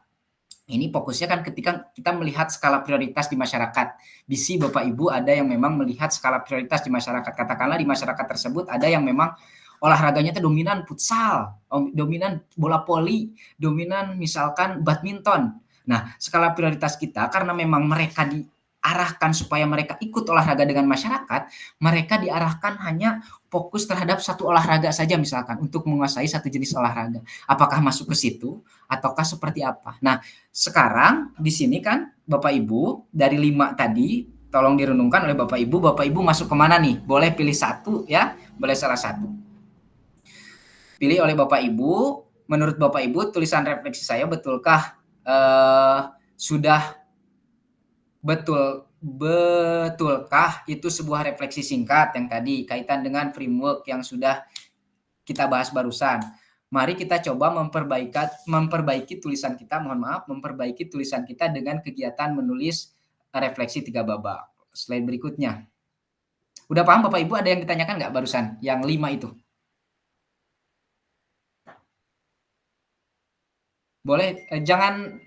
ini fokusnya kan ketika kita melihat skala prioritas di masyarakat. Bisi Bapak Ibu ada yang memang melihat skala prioritas di masyarakat. Katakanlah di masyarakat tersebut ada yang memang olahraganya itu dominan futsal, dominan bola voli, dominan misalkan badminton. Nah, skala prioritas kita karena memang mereka diarahkan supaya mereka ikut olahraga dengan masyarakat, mereka diarahkan hanya fokus terhadap satu olahraga saja misalkan untuk menguasai satu jenis olahraga. Apakah masuk ke situ ataukah seperti apa? Nah, sekarang di sini kan Bapak Ibu dari 5 tadi tolong direnungkan oleh Bapak Ibu. Bapak Ibu masuk kemana nih? Boleh pilih satu ya, boleh salah satu. Pilih oleh Bapak Ibu. Menurut Bapak Ibu tulisan refleksi saya betulkah sudah betulkah itu sebuah refleksi singkat yang tadi kaitan dengan framework yang sudah kita bahas barusan. Mari kita coba memperbaiki tulisan kita, memperbaiki tulisan kita dengan kegiatan menulis refleksi 3 babak. Slide berikutnya. Udah paham Bapak Ibu, ada yang ditanyakan nggak barusan? Yang 5 itu. Boleh, jangan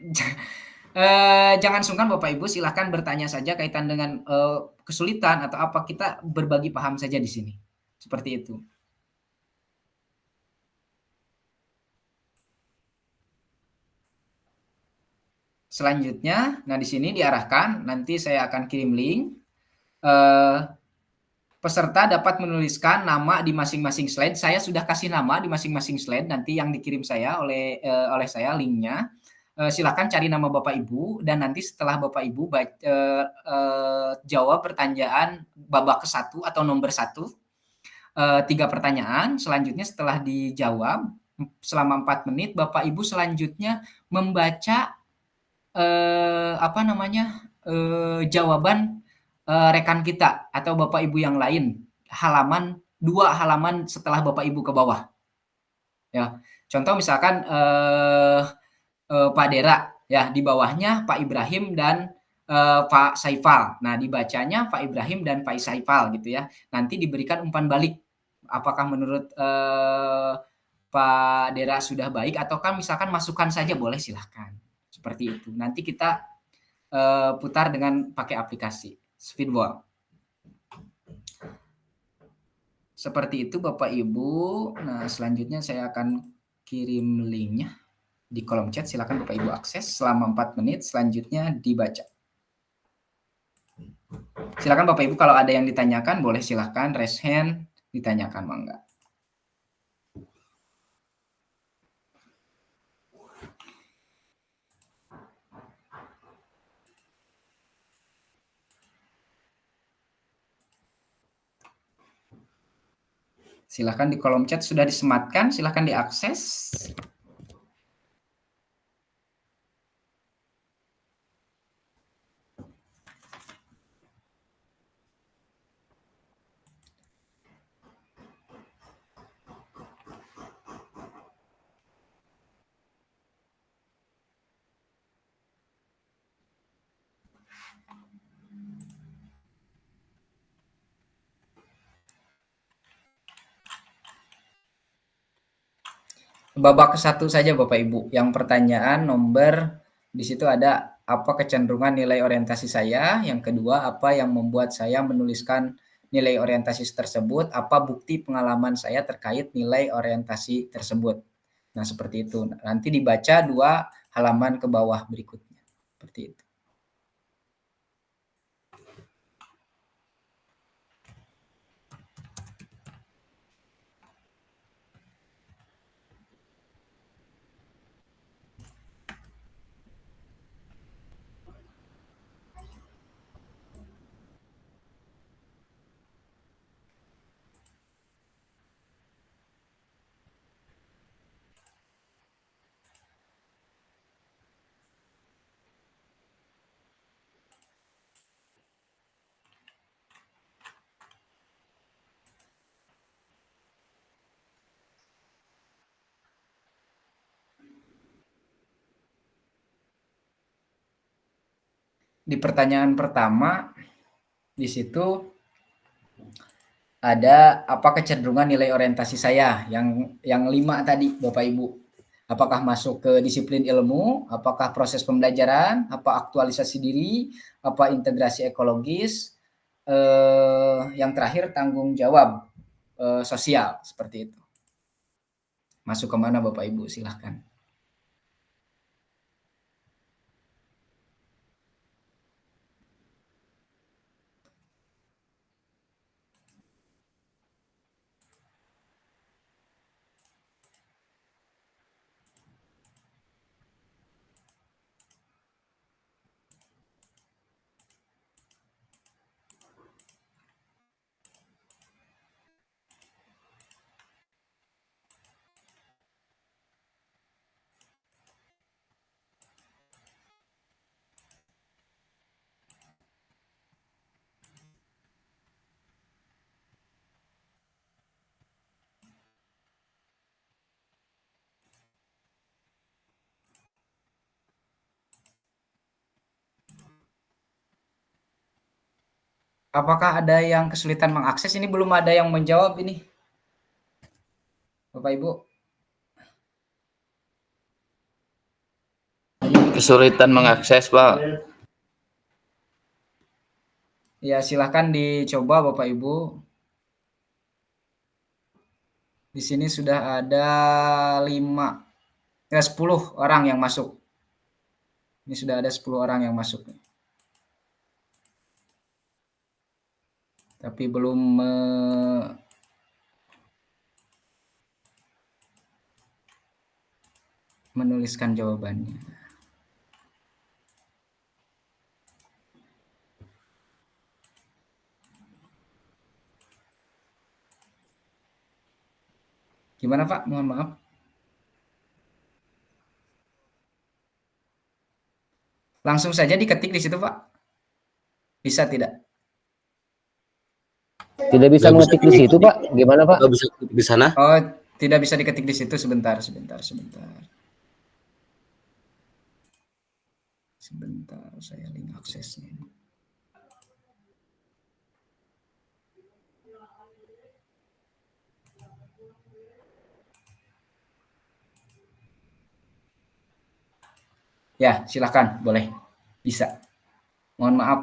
sungkan Bapak Ibu, silahkan bertanya saja kaitan dengan kesulitan atau apa, kita berbagi paham saja di sini. Seperti itu. Selanjutnya, nah di sini diarahkan, nanti saya akan kirim link. Peserta dapat menuliskan nama di masing-masing slide. Saya sudah kasih nama di masing-masing slide, nanti yang dikirim saya oleh saya linknya. silakan cari nama Bapak Ibu dan nanti setelah Bapak Ibu jawab pertanyaan babak ke-1 atau nomor 1, 3 pertanyaan, selanjutnya setelah dijawab selama 4 menit, Bapak Ibu selanjutnya membaca jawaban rekan kita atau Bapak Ibu yang lain, 2 halaman setelah Bapak Ibu ke bawah. Ya, contoh misalkan Pak Dera, ya di bawahnya Pak Ibrahim dan Pak Saifal. Nah, dibacanya Pak Ibrahim dan Pak Saifal gitu ya. Nanti diberikan umpan balik. Apakah menurut Pak Dera sudah baik ataukah misalkan masukan saja boleh, silahkan. Seperti itu. Nanti kita putar dengan pakai aplikasi Speedball. Seperti itu Bapak Ibu. Nah, selanjutnya saya akan kirim linknya di kolom chat, silakan Bapak Ibu akses selama 4 menit, selanjutnya dibaca. Silakan Bapak Ibu kalau ada yang ditanyakan boleh silakan raise hand ditanyakan, mangga. Silakan di kolom chat sudah disematkan, silakan diakses. Babak ke-1 saja Bapak Ibu. Yang pertanyaan nomor di situ ada apa kecenderungan nilai orientasi saya? Yang kedua, apa yang membuat saya menuliskan nilai orientasi tersebut? Apa bukti pengalaman saya terkait nilai orientasi tersebut? Nah, seperti itu. Nanti dibaca 2 halaman ke bawah berikutnya. Seperti itu. Di pertanyaan pertama, di situ ada apa kecenderungan nilai orientasi saya yang 5 tadi Bapak Ibu. Apakah masuk ke disiplin ilmu, apakah proses pembelajaran, apa aktualisasi diri, apa integrasi ekologis, yang terakhir tanggung jawab sosial, seperti itu. Masuk ke mana Bapak Ibu, silahkan. Apakah ada yang kesulitan mengakses? Ini belum ada yang menjawab ini. Bapak Ibu. Kesulitan mengakses, Pak. Ya, silahkan dicoba Bapak Ibu. Di sini sudah ada 10 orang yang masuk. Ini sudah ada 10 orang yang masuk. Tapi belum menuliskan jawabannya. Gimana Pak? Mohon maaf. Langsung saja diketik di situ Pak. Bisa tidak? Tidak bisa mengetik di situ, Pak. Gimana, Pak? Bisa di sana? Oh, tidak bisa diketik di situ. Sebentar. Sebentar, saya link aksesnya. Ya, silakan, boleh. Bisa. Mohon maaf.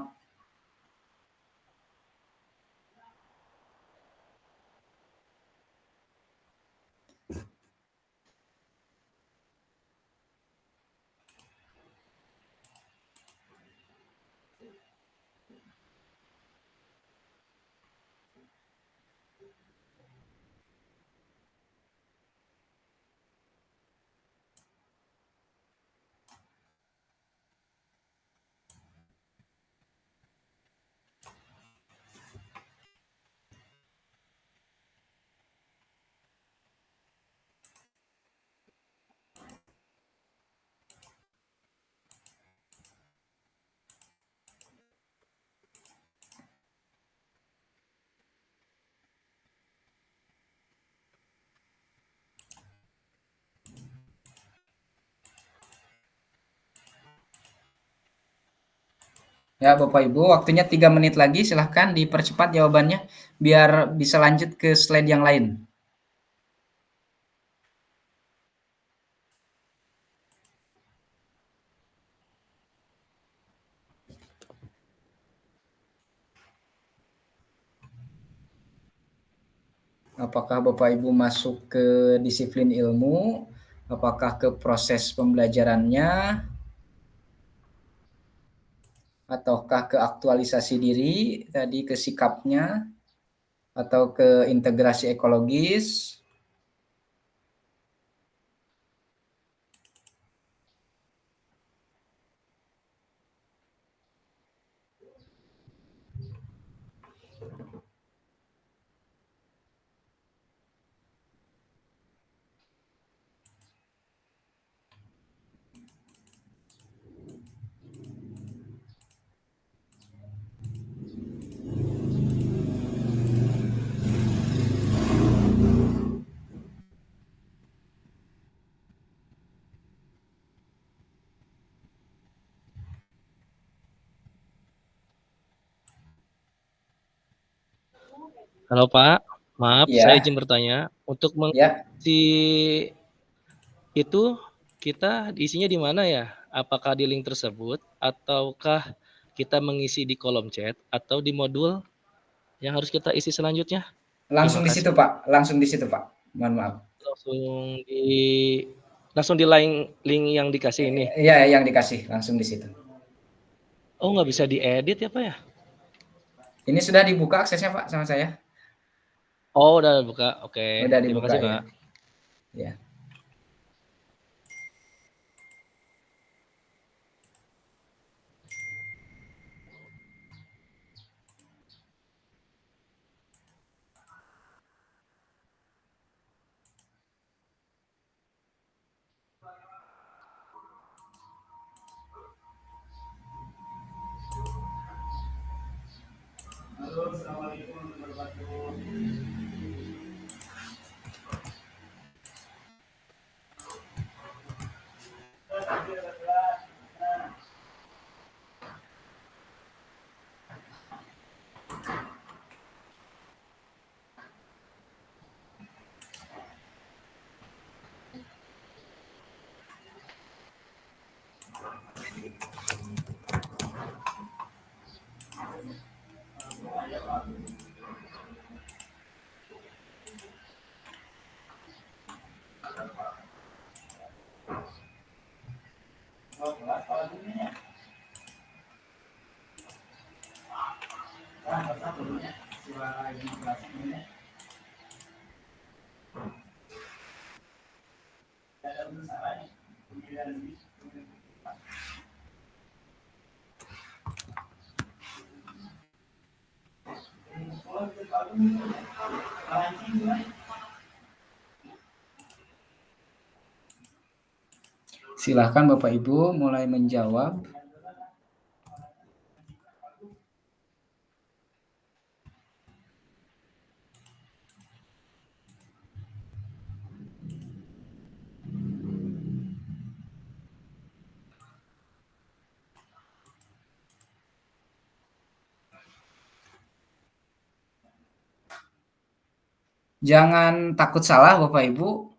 Ya, Bapak Ibu, waktunya 3 menit lagi. Silahkan dipercepat jawabannya biar bisa lanjut ke slide yang lain. Apakah Bapak Ibu masuk ke disiplin ilmu? Apakah ke proses pembelajarannya? Ataukah ke aktualisasi diri, tadi ke sikapnya? Atau ke integrasi ekologis? Halo Pak, maaf Ya. saya izin bertanya. Untuk Ya. mengisi itu kita isinya di mana ya? Apakah di link tersebut ataukah kita mengisi di kolom chat atau di modul yang harus kita isi selanjutnya? Langsung di Terima situ kasih. Pak, langsung di situ Pak. Mohon maaf. Langsung di link yang dikasih ini. Iya, yang dikasih langsung di situ. Oh, nggak bisa diedit ya Pak ya? Ini sudah dibuka aksesnya Pak sama saya. Oh, udah buka. Oke. Udah Terima dibuka kasih ya. Pak. Ya. Halo, assalamualaikum warahmatullahi wabarakatuh. Silahkan Bapak Ibu mulai menjawab. Jangan takut salah Bapak Ibu,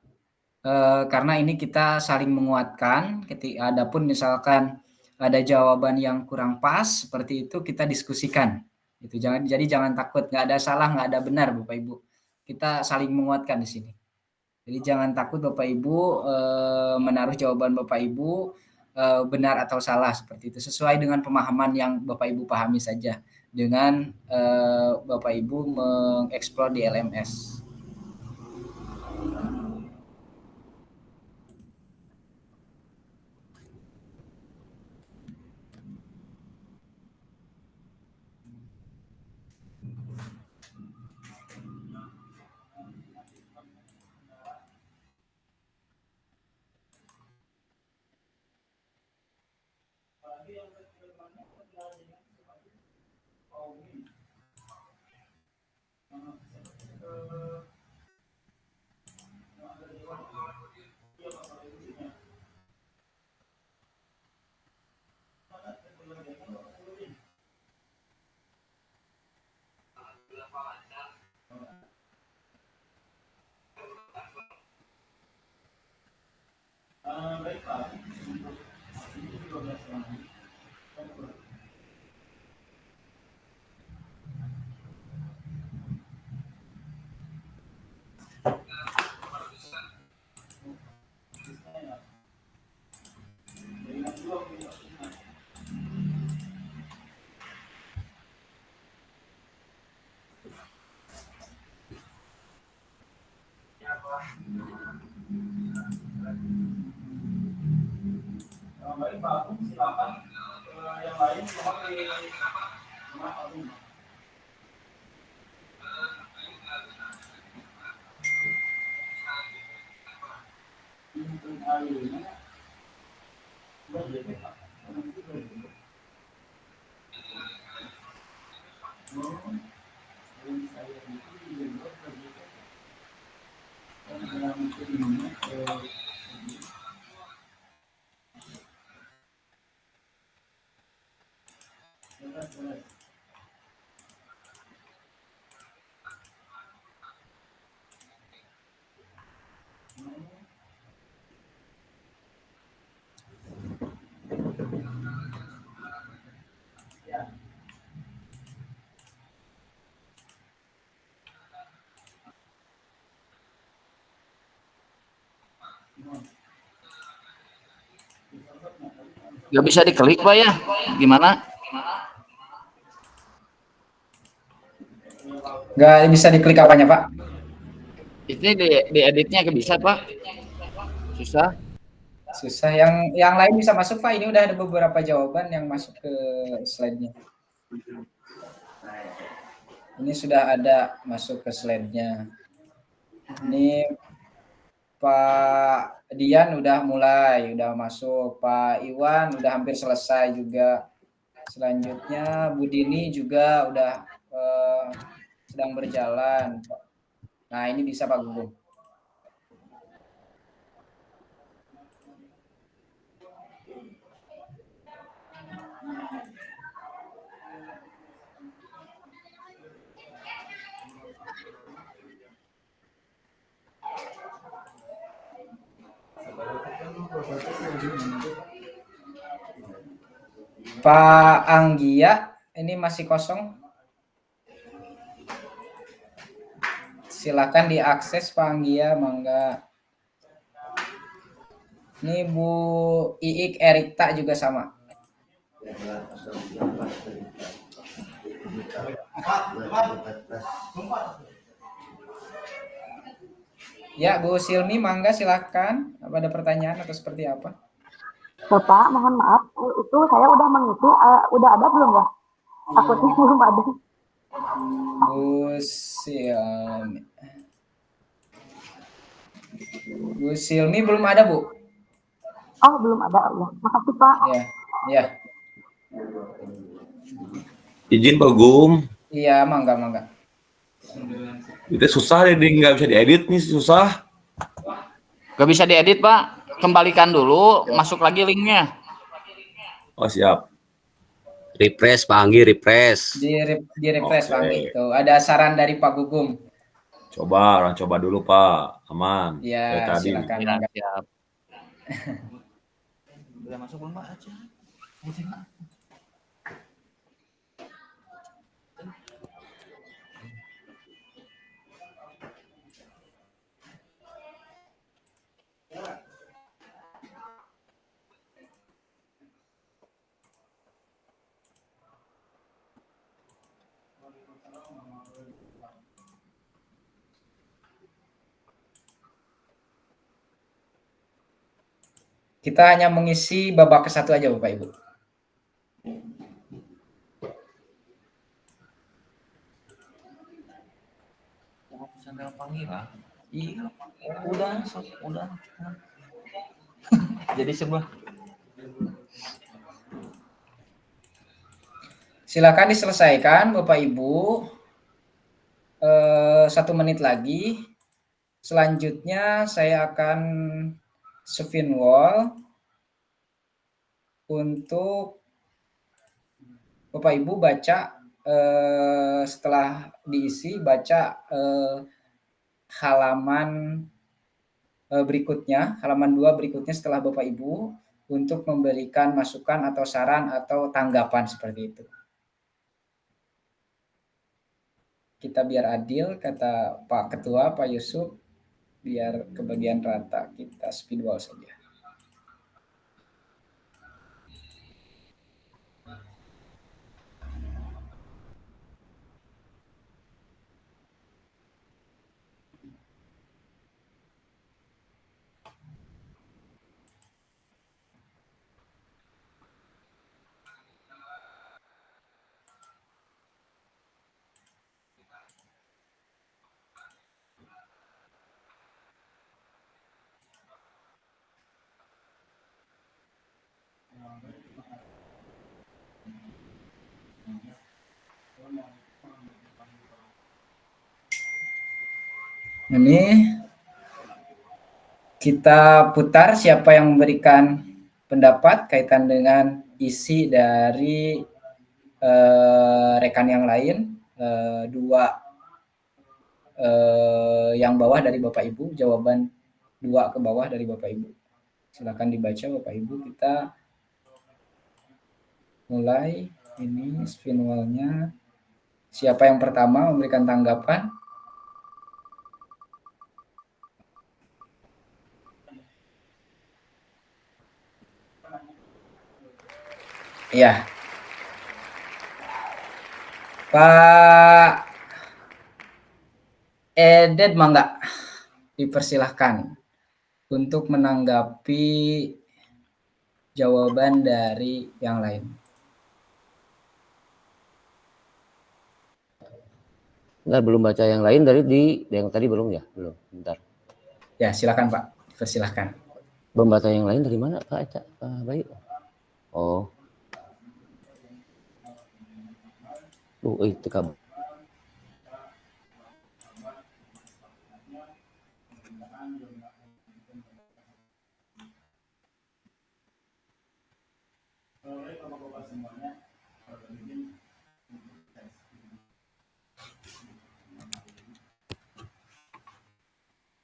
karena ini kita saling menguatkan. Adapun misalkan ada jawaban yang kurang pas seperti itu, kita diskusikan. Jadi jangan takut, nggak ada salah, nggak ada benar Bapak Ibu. Kita saling menguatkan di sini. Jadi jangan takut Bapak Ibu menaruh jawaban Bapak Ibu benar atau salah seperti itu, sesuai dengan pemahaman yang Bapak Ibu pahami saja dengan Bapak Ibu mengeksplor di LMS. Baik Pak Agung, silakan. Yang lain Gak bisa diklik Pak ya? Gimana? Nggak bisa diklik apanya Pak? Ini di editnya bisa Pak? Susah? Susah. Yang lain bisa masuk Pak. Ini udah ada beberapa jawaban yang masuk ke slide-nya. Ini sudah ada masuk ke slide-nya. Ini Pak Dian udah mulai, udah masuk. Pak Iwan udah hampir selesai juga. Selanjutnya Bu Dini juga udah sedang berjalan. Nah ini bisa Pak Gugum. Pak Anggia, ini masih kosong. Silakan diakses Pak Anggia, mangga. Ini Bu Iik Erikta juga sama. Ya, Bu Silmi, mangga silakan. Apa ada pertanyaan atau seperti apa? Bapak, mohon maaf, itu saya udah mengisi, udah ada belum ya? Takutnya belum ada. Bu Silmi. Bu Silmi belum ada, Bu? Oh, belum ada. Oh, ya. Makasih, Pak. Iya, iya. Izin Pak Gum. Iya, mangga. Itu susah deh, nggak bisa diedit nih, susah. Gak bisa diedit, Pak. Kembalikan dulu, masuk lagi linknya. Oh, siap. Refresh, Pak Anggi, refresh. Di refresh, Pak Anggi. Tuh, ada saran dari Pak Gugum. Coba, coba dulu Pak. Aman. Iya, Kayak tadi. silakan. Ya, siap. Udah masuk belum Pak aja. Kita hanya mengisi babak ke-1 aja, Bapak Ibu. Sandal panggilan. Iya, udah. Jadi sebuah. Silakan diselesaikan, Bapak Ibu. 1 menit lagi. Selanjutnya saya akan spin wall untuk Bapak Ibu baca, setelah diisi baca halaman berikutnya, halaman 2 berikutnya setelah Bapak Ibu untuk memberikan masukan atau saran atau tanggapan seperti itu. Kita biar adil, kata Pak Ketua, Pak Yusuf, biar kebagian rata, kita speed wall saja. Ini kita putar siapa yang memberikan pendapat kaitan dengan isi dari rekan yang lain, 2 yang bawah dari Bapak Ibu, jawaban 2 ke bawah dari Bapak Ibu. Silakan dibaca Bapak Ibu. Kita mulai ini spin wall-nya. Siapa yang pertama memberikan tanggapan? Ya, Pak Edet mangga dipersilahkan untuk menanggapi jawaban dari yang lain. Enggak, belum baca yang lain dari yang tadi belum ya? Belum, bentar. Ya, silakan Pak, persilahkan. Belum baca yang lain dari mana Pak Eca? Pak Bayu? Oh. Itu kamu.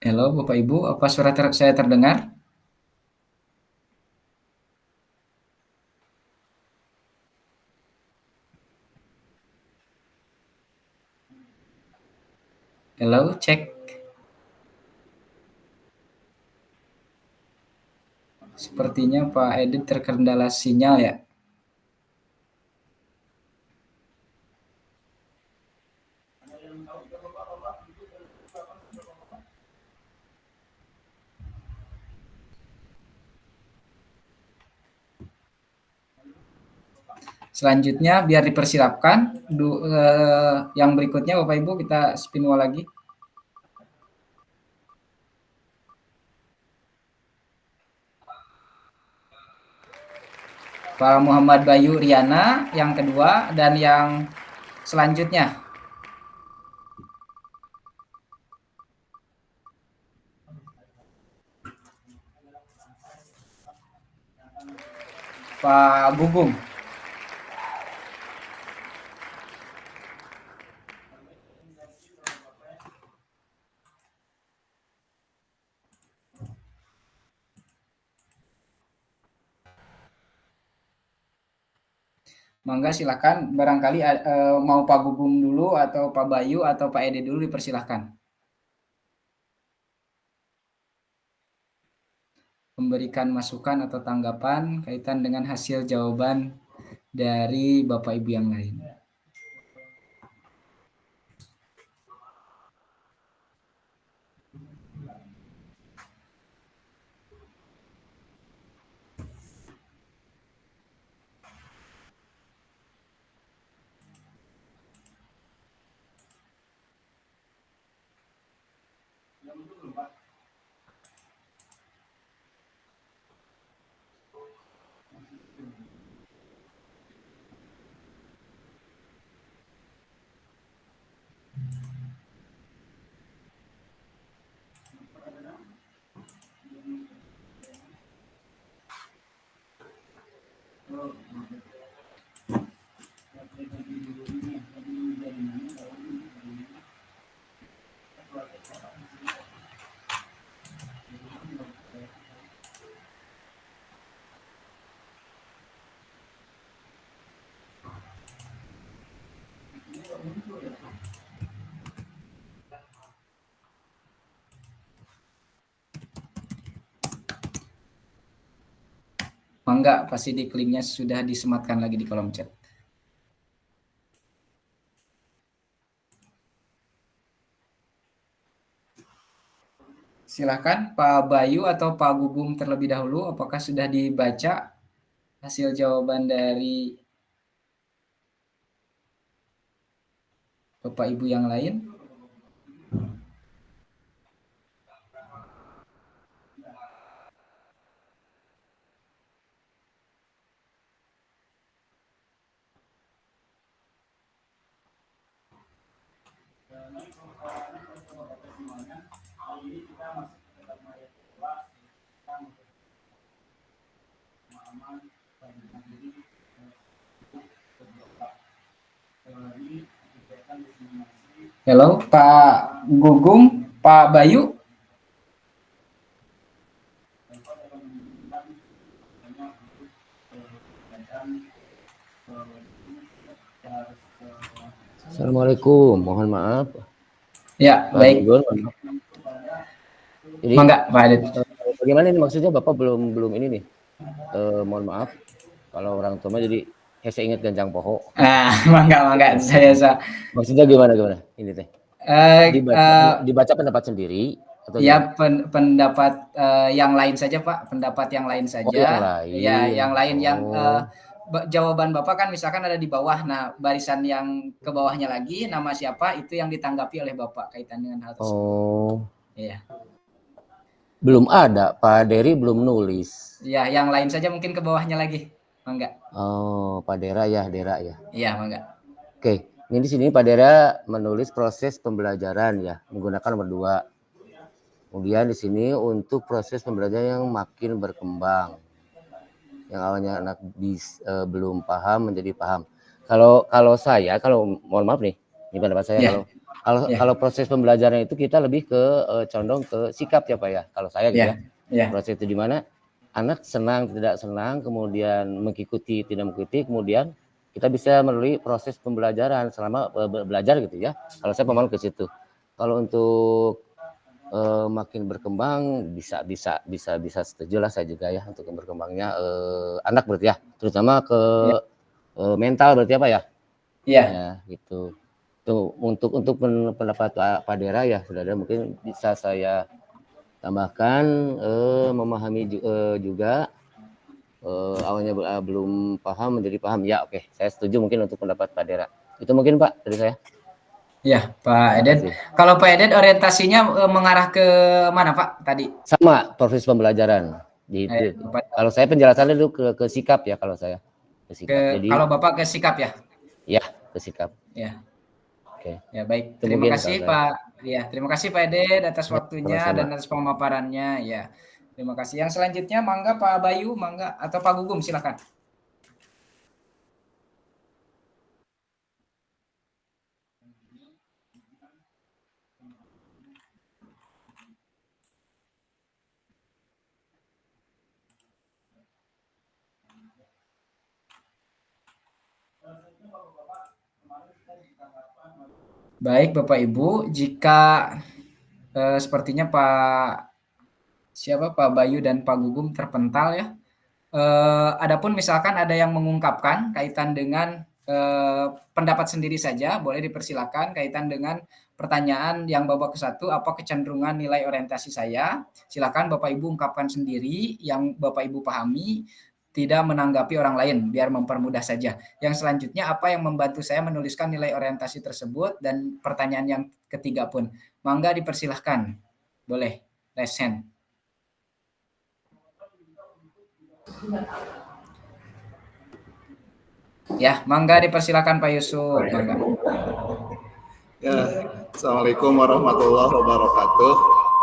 Halo Bapak Ibu, apa suara saya terdengar? Halo, cek. Sepertinya Pak Edit terkendala sinyal ya. Selanjutnya biar dipersiapkan yang berikutnya Bapak Ibu kita spin wall lagi. Pak Muhammad Bayu Riana yang kedua, dan yang selanjutnya Pak Gugum. Mangga silakan, barangkali mau Pak Gugum dulu atau Pak Bayu atau Pak Ede dulu, dipersilahkan. Memberikan masukan atau tanggapan kaitan dengan hasil jawaban dari Bapak Ibu yang lain. Mangga, pasti di linknya sudah disematkan lagi di kolom chat. Silakan Pak Bayu atau Pak Gugum terlebih dahulu, apakah sudah dibaca hasil jawaban dari Bapak Ibu yang lain? Halo, Pak Gugum, Pak Bayu. Assalamualaikum, mohon maaf. Ya, Pak baik. Gugum, jadi, Mangga, Pak Adit. Bagaimana ini maksudnya Bapak belum ini nih? Mohon maaf, kalau orang tua jadi saya ingat ganjang poho. Mangga, saya maksudnya gimana ini teh? Dibaca pendapat sendiri atau ya pendapat yang lain saja, Pak, pendapat yang lain saja. Yang lain. Ya, yang lain yang jawaban Bapak kan misalkan ada di bawah. Nah, barisan yang ke bawahnya lagi nama siapa itu yang ditanggapi oleh Bapak kaitan dengan hal tersebut. Iya. Belum ada, Pak Dery belum nulis. Ya, yang lain saja mungkin ke bawahnya lagi. Mangga. Pak Dera ya. Iya, mangga. Oke, ini di sini Pak Dera menulis proses pembelajaran ya, menggunakan nomor 2. Kemudian di sini untuk proses pembelajaran yang makin berkembang. Yang awalnya anak belum paham menjadi paham. Kalau saya, mohon maaf nih, ini pendapat saya, kalau proses pembelajaran itu kita lebih ke condong ke sikap ya Pak ya. Kalau saya gitu ya. Proses itu di mana anak senang tidak senang, kemudian mengikuti tidak mengikuti, kemudian kita bisa melalui proses pembelajaran selama belajar gitu ya. Kalau saya pemahaman ke situ. Kalau untuk makin berkembang bisa setuju lah saya juga ya untuk berkembangnya anak berarti ya, terutama ke mental berarti apa ya? Iya. Ya, gitu. Tuh untuk pendapat Pak Dera ya sudah ada, mungkin bisa saya tambahkan memahami juga awalnya belum paham menjadi paham ya. Oke, saya setuju mungkin untuk pendapat Pak Dera. Itu mungkin Pak dari saya. Ya, Pak Edet. Kalau Pak Edet orientasinya mengarah ke mana Pak tadi? Sama proses pembelajaran. Kalau saya penjelasannya dulu ke sikap ya, kalau saya ke sikap. Jadi kalau Bapak ke sikap ya? Ya, ke sikap. Ya. Oke. Ya baik. Itu Terima mungkin kasih kalau Pak. Ya, terima kasih Pak Eden atas waktunya sama-sama. dan atas pemaparannya. Ya, terima kasih. Yang selanjutnya mangga Pak Bayu, mangga atau Pak Gugum, silakan. Baik Bapak Ibu, jika sepertinya Pak Bayu dan Pak Gugum terpental ya. Adapun misalkan ada yang mengungkapkan kaitan dengan pendapat sendiri saja, boleh dipersilakan kaitan dengan pertanyaan yang babak ke-1, apa kecenderungan nilai orientasi saya. Silakan Bapak Ibu ungkapkan sendiri yang Bapak Ibu pahami, tidak menanggapi orang lain, biar mempermudah saja. Yang selanjutnya, apa yang membantu saya menuliskan nilai orientasi tersebut, dan pertanyaan yang ketiga pun. Mangga dipersilahkan. Boleh, raise hand. Ya, mangga dipersilakan Pak Yusuf. Mangga. Ya, Assalamualaikum warahmatullahi wabarakatuh.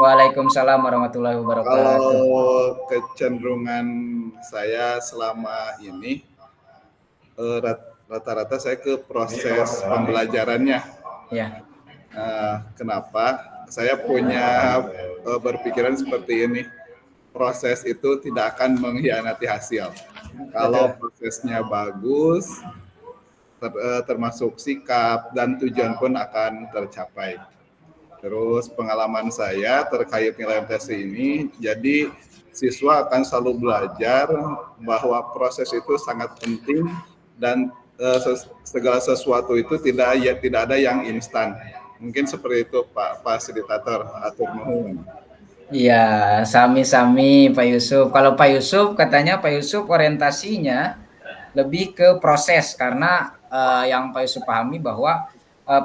Waalaikumsalam warahmatullahi wabarakatuh. Kalau kecenderungan saya selama ini rata-rata saya ke proses pembelajarannya. Ya. Kenapa? Saya punya berpikiran seperti ini. Proses itu tidak akan mengkhianati hasil. Kalau prosesnya bagus, termasuk sikap dan tujuan pun akan tercapai. Terus pengalaman saya terkait nilai orientasi ini, jadi siswa akan selalu belajar bahwa proses itu sangat penting dan segala sesuatu itu tidak ada yang instan. Mungkin seperti itu Pak Fasilitator, atur nuhun. Iya, sami-sami Pak Yusuf. Kalau Pak Yusuf katanya Pak Yusuf orientasinya lebih ke proses, karena yang Pak Yusuf pahami bahwa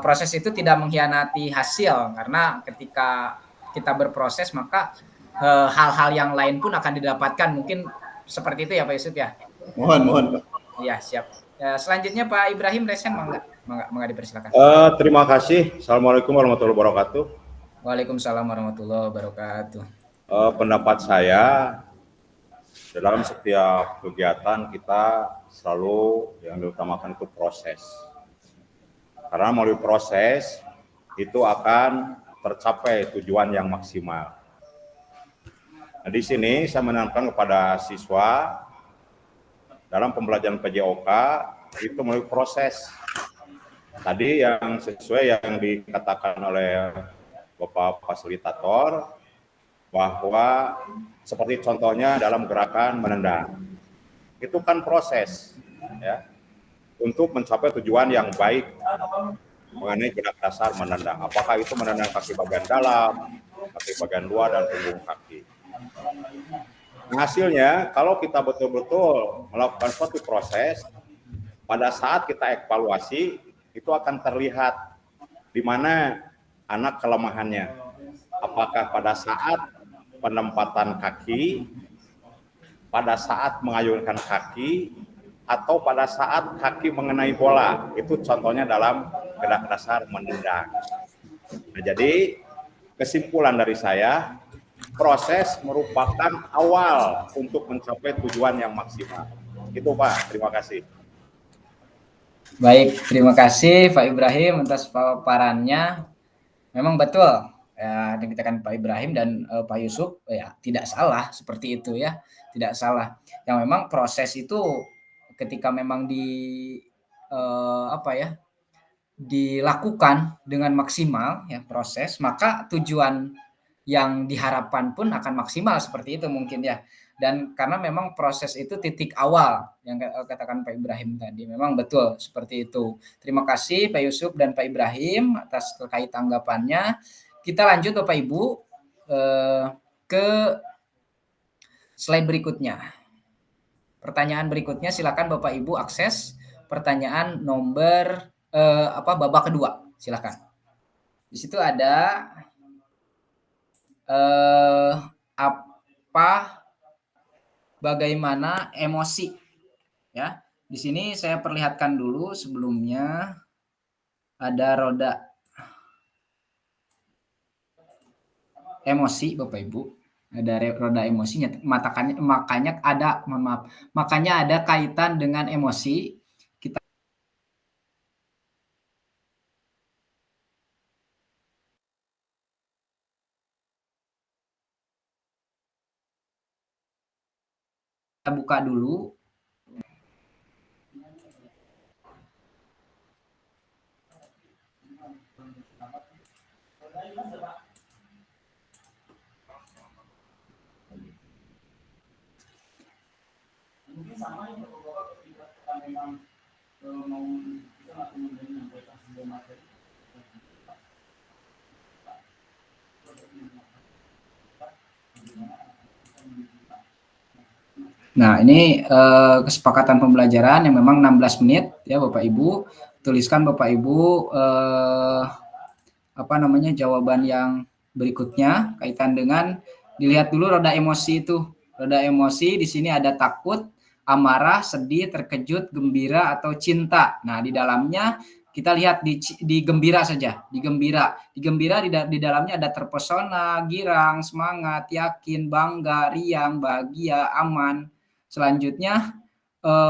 proses itu tidak mengkhianati hasil, karena ketika kita berproses maka hal-hal yang lain pun akan didapatkan. Mungkin seperti itu ya Pak Yusuf ya. Mohon Pak. Iya, siap. Selanjutnya Pak Ibrahim Resen, mangga dipersilakan. Terima kasih. Assalamualaikum warahmatullahi wabarakatuh. Waalaikumsalam warahmatullahi wabarakatuh. Pendapat saya, dalam setiap kegiatan kita selalu yang diutamakan itu proses. Karena melalui proses itu akan tercapai tujuan yang maksimal. Nah, di sini saya menanamkan kepada siswa dalam pembelajaran PJOK itu melalui proses. Tadi yang sesuai yang dikatakan oleh Bapak Fasilitator, bahwa seperti contohnya dalam gerakan menendang. Itu kan proses ya, untuk mencapai tujuan yang baik mengenai gerak dasar menendang. Apakah itu menendang kaki bagian dalam, kaki bagian luar, dan punggung kaki. Hasilnya, kalau kita betul-betul melakukan suatu proses, pada saat kita evaluasi, itu akan terlihat di mana anak kelemahannya. Apakah pada saat penempatan kaki, pada saat mengayunkan kaki, atau pada saat kaki mengenai bola. Itu contohnya dalam gerak dasar menendang. Nah, jadi kesimpulan dari saya, proses merupakan awal untuk mencapai tujuan yang maksimal. Itu Pak, terima kasih. Baik, terima kasih Pak Ibrahim atas paparannya. Memang betul ya, dikatakan Pak Ibrahim dan Pak Yusuf ya, tidak salah seperti itu ya, tidak salah. Yang memang proses itu ketika memang dilakukan dengan maksimal ya proses, maka tujuan yang diharapkan pun akan maksimal, seperti itu mungkin ya. Dan karena memang proses itu titik awal yang katakan Pak Ibrahim tadi, memang betul seperti itu. Terima kasih Pak Yusuf dan Pak Ibrahim atas terkait tanggapannya. Kita lanjut Bapak Ibu ke slide berikutnya. Pertanyaan berikutnya silakan Bapak Ibu akses pertanyaan nomor babak kedua, silakan. Di situ ada apa bagaimana emosi. Ya, di sini saya perlihatkan dulu sebelumnya ada roda emosi, Bapak Ibu. Ada roda emosinya, makanya ada, mohon maaf, makanya ada kaitan dengan emosi. Kita buka dulu. Mungkin sama ya Bapak-bapak ketika kita memang mau kita nggak kemudian menyampaikan sebuah materi. Nah, ini kesepakatan pembelajaran yang memang 16 menit ya Bapak Ibu. Tuliskan Bapak Ibu jawaban yang berikutnya kaitan dengan, dilihat dulu roda emosi itu. Roda emosi di sini ada takut, amarah, sedih, terkejut, gembira atau cinta. Nah, di dalamnya kita lihat di gembira saja, di gembira di dalamnya ada terpesona, girang, semangat, yakin, bangga, riang, bahagia, aman. Selanjutnya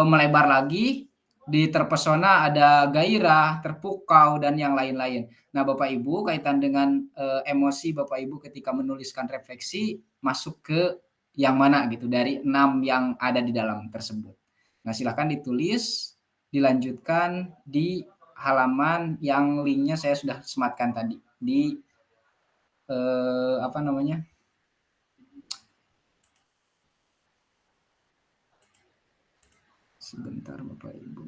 melebar lagi, di terpesona ada gairah, terpukau dan yang lain-lain. Nah, Bapak Ibu kaitan dengan emosi Bapak Ibu ketika menuliskan refleksi masuk ke yang mana gitu dari 6 yang ada di dalam tersebut. Nah, silakan ditulis, dilanjutkan di halaman yang linknya saya sudah sematkan tadi di sebentar Bapak Ibu.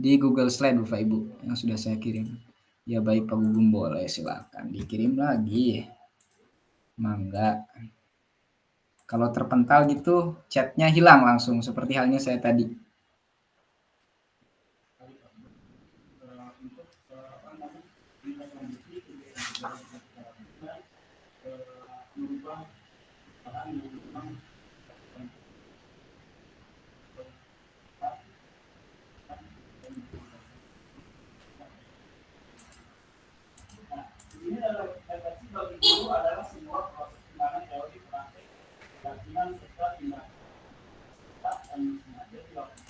Di Google Slide Bapak Ibu yang sudah saya kirim. Ya baik Pak Gugum, boleh silakan dikirim lagi. Mangga. Kalau terpental gitu chatnya hilang langsung seperti halnya saya tadi. Refleksi bagi guru adalah sebuah proses pengembangan teori praktik keyakinan serta tindakan yang sengaja dilakukan.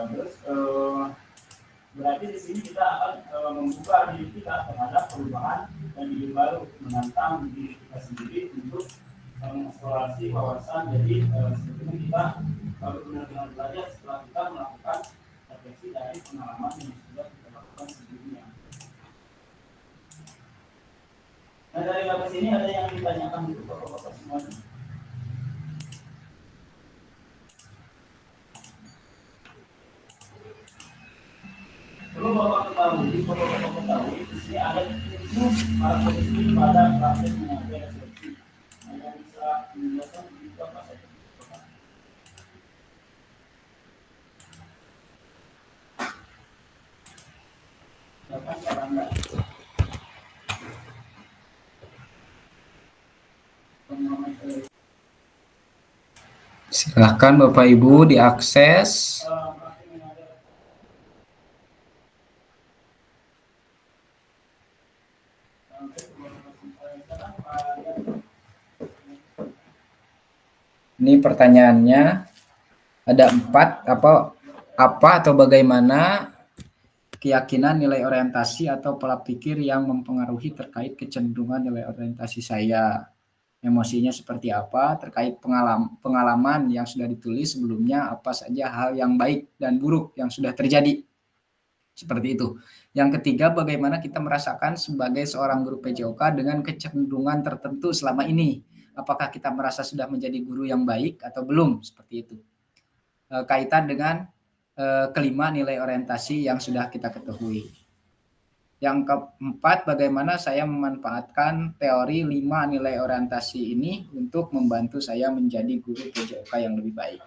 Terus berarti di sini kita akan membuka diri kita terhadap perubahan dan hidup baru, menantang diri kita sendiri untuk mengeksplorasi wawasan. Jadi sebetulnya kita baru benar-benar belajar setelah kita melakukan refleksi dari pengalaman yang sudah kita lakukan sebelumnya. Nah, dari bapak sini ada yang ditanyakan dulu bapak-bapak semuanya. Perlu Bapak ketahui, di sini ada itu para posisi pada proses mengambil resolusi. Yang bisa menjelaskan itu apa saja? Silakan Pak Rangga. Silakan Bapak Ibu diakses. Ini pertanyaannya ada 4, apa atau bagaimana keyakinan nilai orientasi atau pola pikir yang mempengaruhi terkait kecenderungan nilai orientasi saya. emosinya seperti apa, terkait pengalaman yang sudah ditulis sebelumnya, apa saja hal yang baik dan buruk yang sudah terjadi. Seperti itu. Yang ketiga, bagaimana kita merasakan sebagai seorang guru PJOK dengan kecenderungan tertentu selama ini. Apakah kita merasa sudah menjadi guru yang baik atau belum, seperti itu. Kaitan dengan kelima, nilai orientasi yang sudah kita ketahui. Yang keempat, bagaimana saya memanfaatkan teori 5 nilai orientasi ini untuk membantu saya menjadi guru PJOK yang lebih baik.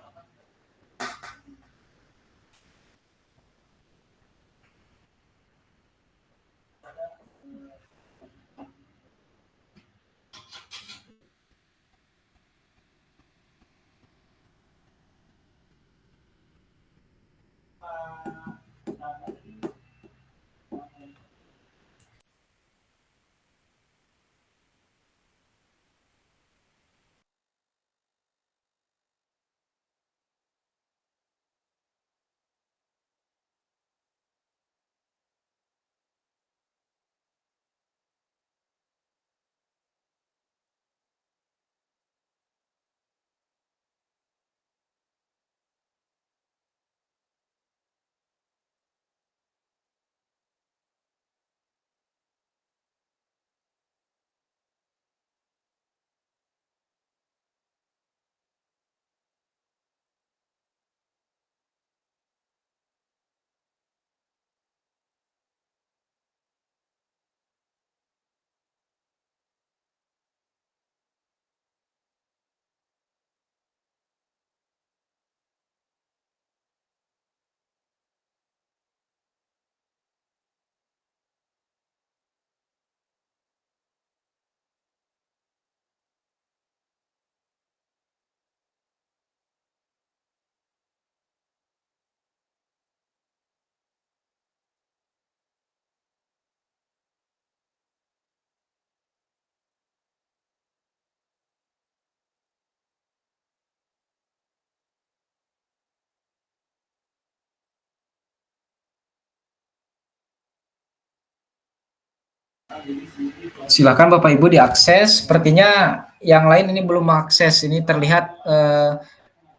Silakan Bapak Ibu diakses. Sepertinya yang lain ini belum mengakses. Ini terlihat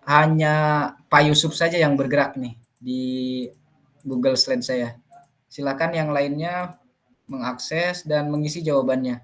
hanya Pak Yusuf saja yang bergerak nih di Google Slide saya. Silakan yang lainnya mengakses dan mengisi jawabannya.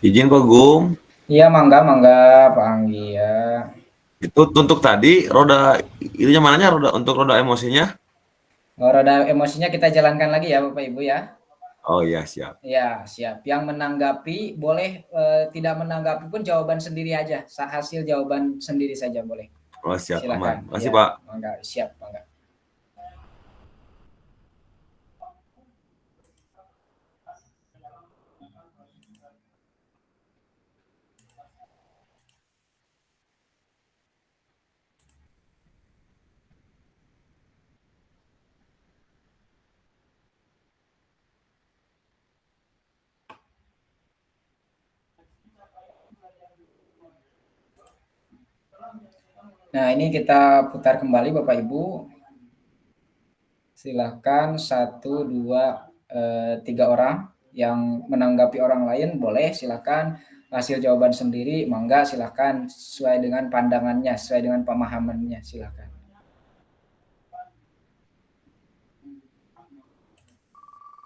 Izin Pak Gum. Iya, mangga Pak Anggi ya. Itu untuk tadi roda itunya mananya roda untuk roda emosinya? Roda emosinya kita jalankan lagi ya Bapak Ibu ya. Oh iya, siap. Ya, siap. Yang menanggapi boleh tidak menanggapi pun jawaban sendiri aja. Hasil jawaban sendiri saja boleh. Oh, siap. Silakan. Aman. Makasih, Ya, Pak. mangga, siap, mangga. Nah, ini kita putar kembali Bapak Ibu. Silakan 1, 2, 3 orang yang menanggapi orang lain boleh silakan, hasil jawaban sendiri mangga silakan, sesuai dengan pandangannya, sesuai dengan pemahamannya silakan.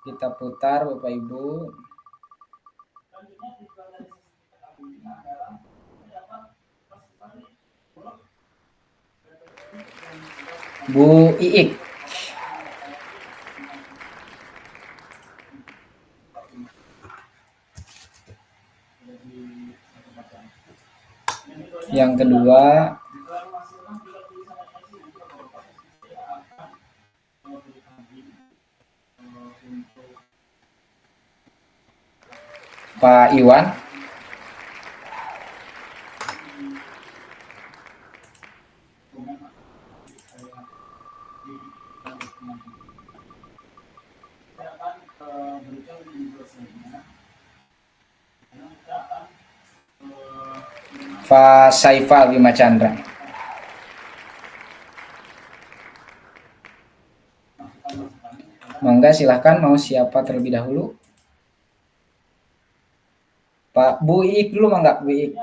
Kita putar Bapak Ibu. Bu Iik. Yang kedua Pak Iwan. Pak Saifal Bima Chandra. Mangga silahkan, mau siapa terlebih dahulu? Pak Bu Iik dulu, mangga Bu Iik.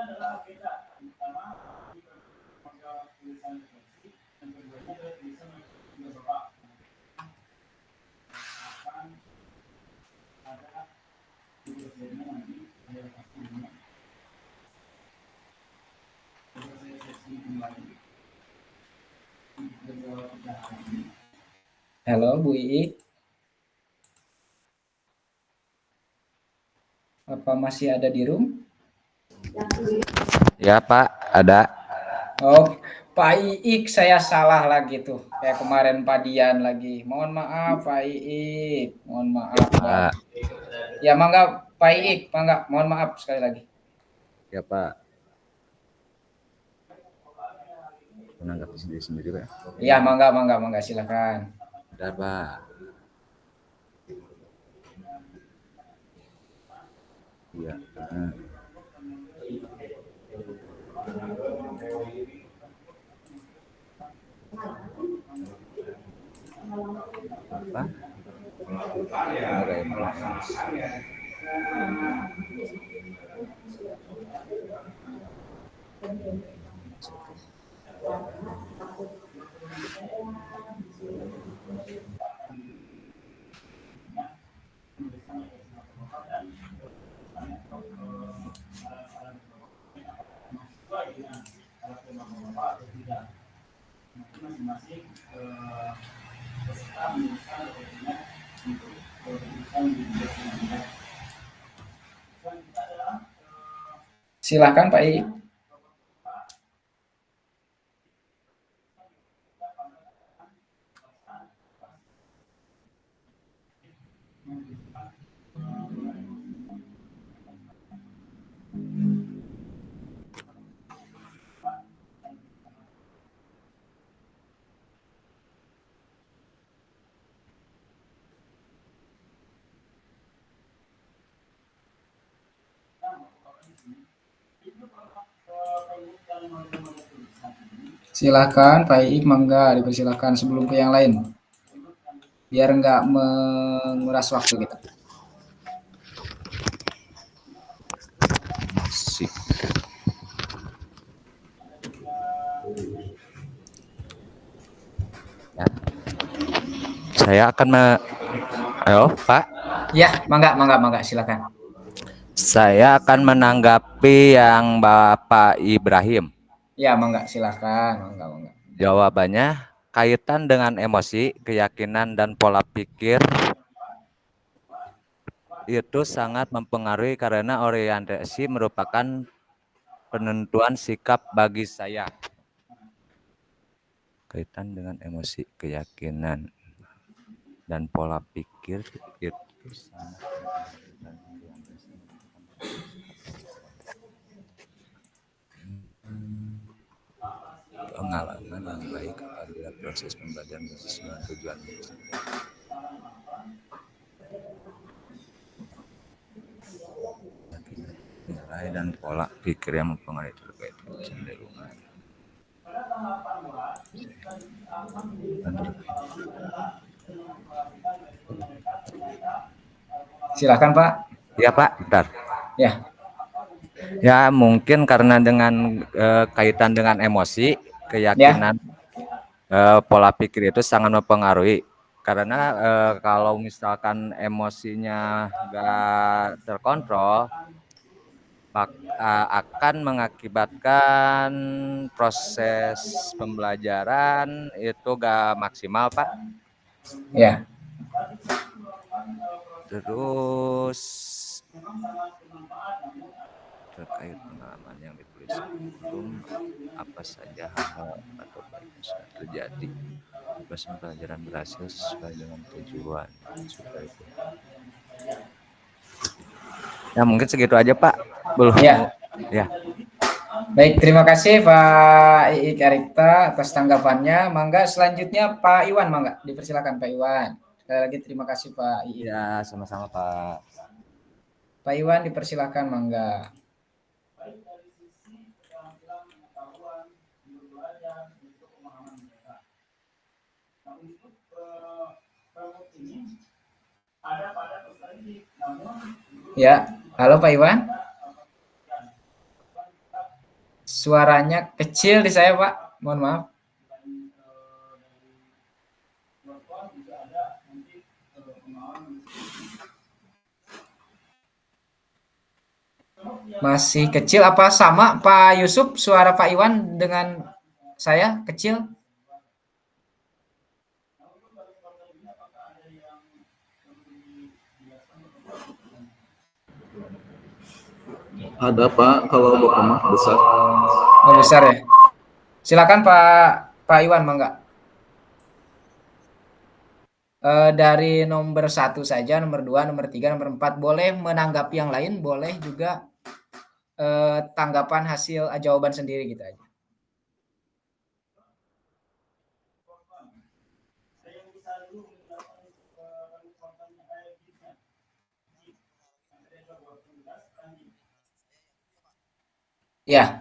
Halo Bu Iik. Apa masih ada di room? Ya Pak, ada. Oh, Pak Iik, saya salah lagi tuh. Kayak kemarin Pak Dian lagi. Mohon maaf Pak Iik. Mohon maaf Pak. Ya mangga Pak Iik, mangga. Mohon maaf sekali lagi. Ya Pak. Menanggapi sendiri-sendiri Pak. Ya mangga silakan. Bentar Pak. Iya. Apa? Silakan Pak Iik. Silakan Pak Iik, mangga dipersilakan sebelum ke yang lain. Biar nggak menguras waktu kita. Masih. Ya. Saya akan Ayo, Pak. Ya, mangga silakan. Saya akan menanggapi yang Bapak Ibrahim. Ya, mangga silakan, mangga. Jawabannya kaitan dengan emosi, keyakinan dan pola pikir itu sangat mempengaruhi karena orientasi merupakan penentuan sikap bagi saya. Kaitan dengan emosi, keyakinan dan pola pikir itu sangat pengalaman yang baik apabila proses pembelajaran sesuai tujuan. Nilai dan pola pikir yang mempengaruhi terkait kecenderungan. Silakan Pak. Ya Pak, bentar. Ya. Ya mungkin karena dengan kaitan dengan emosi, keyakinan, pola pikir itu sangat mempengaruhi. Karena kalau misalkan emosinya nggak terkontrol, akan mengakibatkan proses pembelajaran itu gak maksimal Pak. Ya. Terus terkait pengalaman yang ditulis sebelum, apa saja hal atau baiknya sudah terjadi proses pembelajaran berhasil sesuai dengan tujuan. Ya mungkin segitu aja Pak. Belum. Ya. Baik, terima kasih Pak Iik Arikta atas tanggapannya. Mangga selanjutnya Pak Iwan, mangga dipersilakan Pak Iwan. Sekali lagi terima kasih Pak Iik. Ya, sama-sama Pak. Pak Iwan dipersilakan, mangga. Ya, halo Pak Iwan. Suaranya kecil di saya, Pak. Mohon maaf. Masih kecil apa sama Pak Yusuf? Suara Pak Iwan dengan saya kecil? Ada Pak, kalau Bapak mah besar. Oh, besar ya. Silakan Pak Iwan, mangga. Dari nomor 1 saja, nomor 2, nomor 3, nomor 4. Boleh menanggapi yang lain, boleh juga tanggapan hasil jawaban sendiri gitu aja. Ya.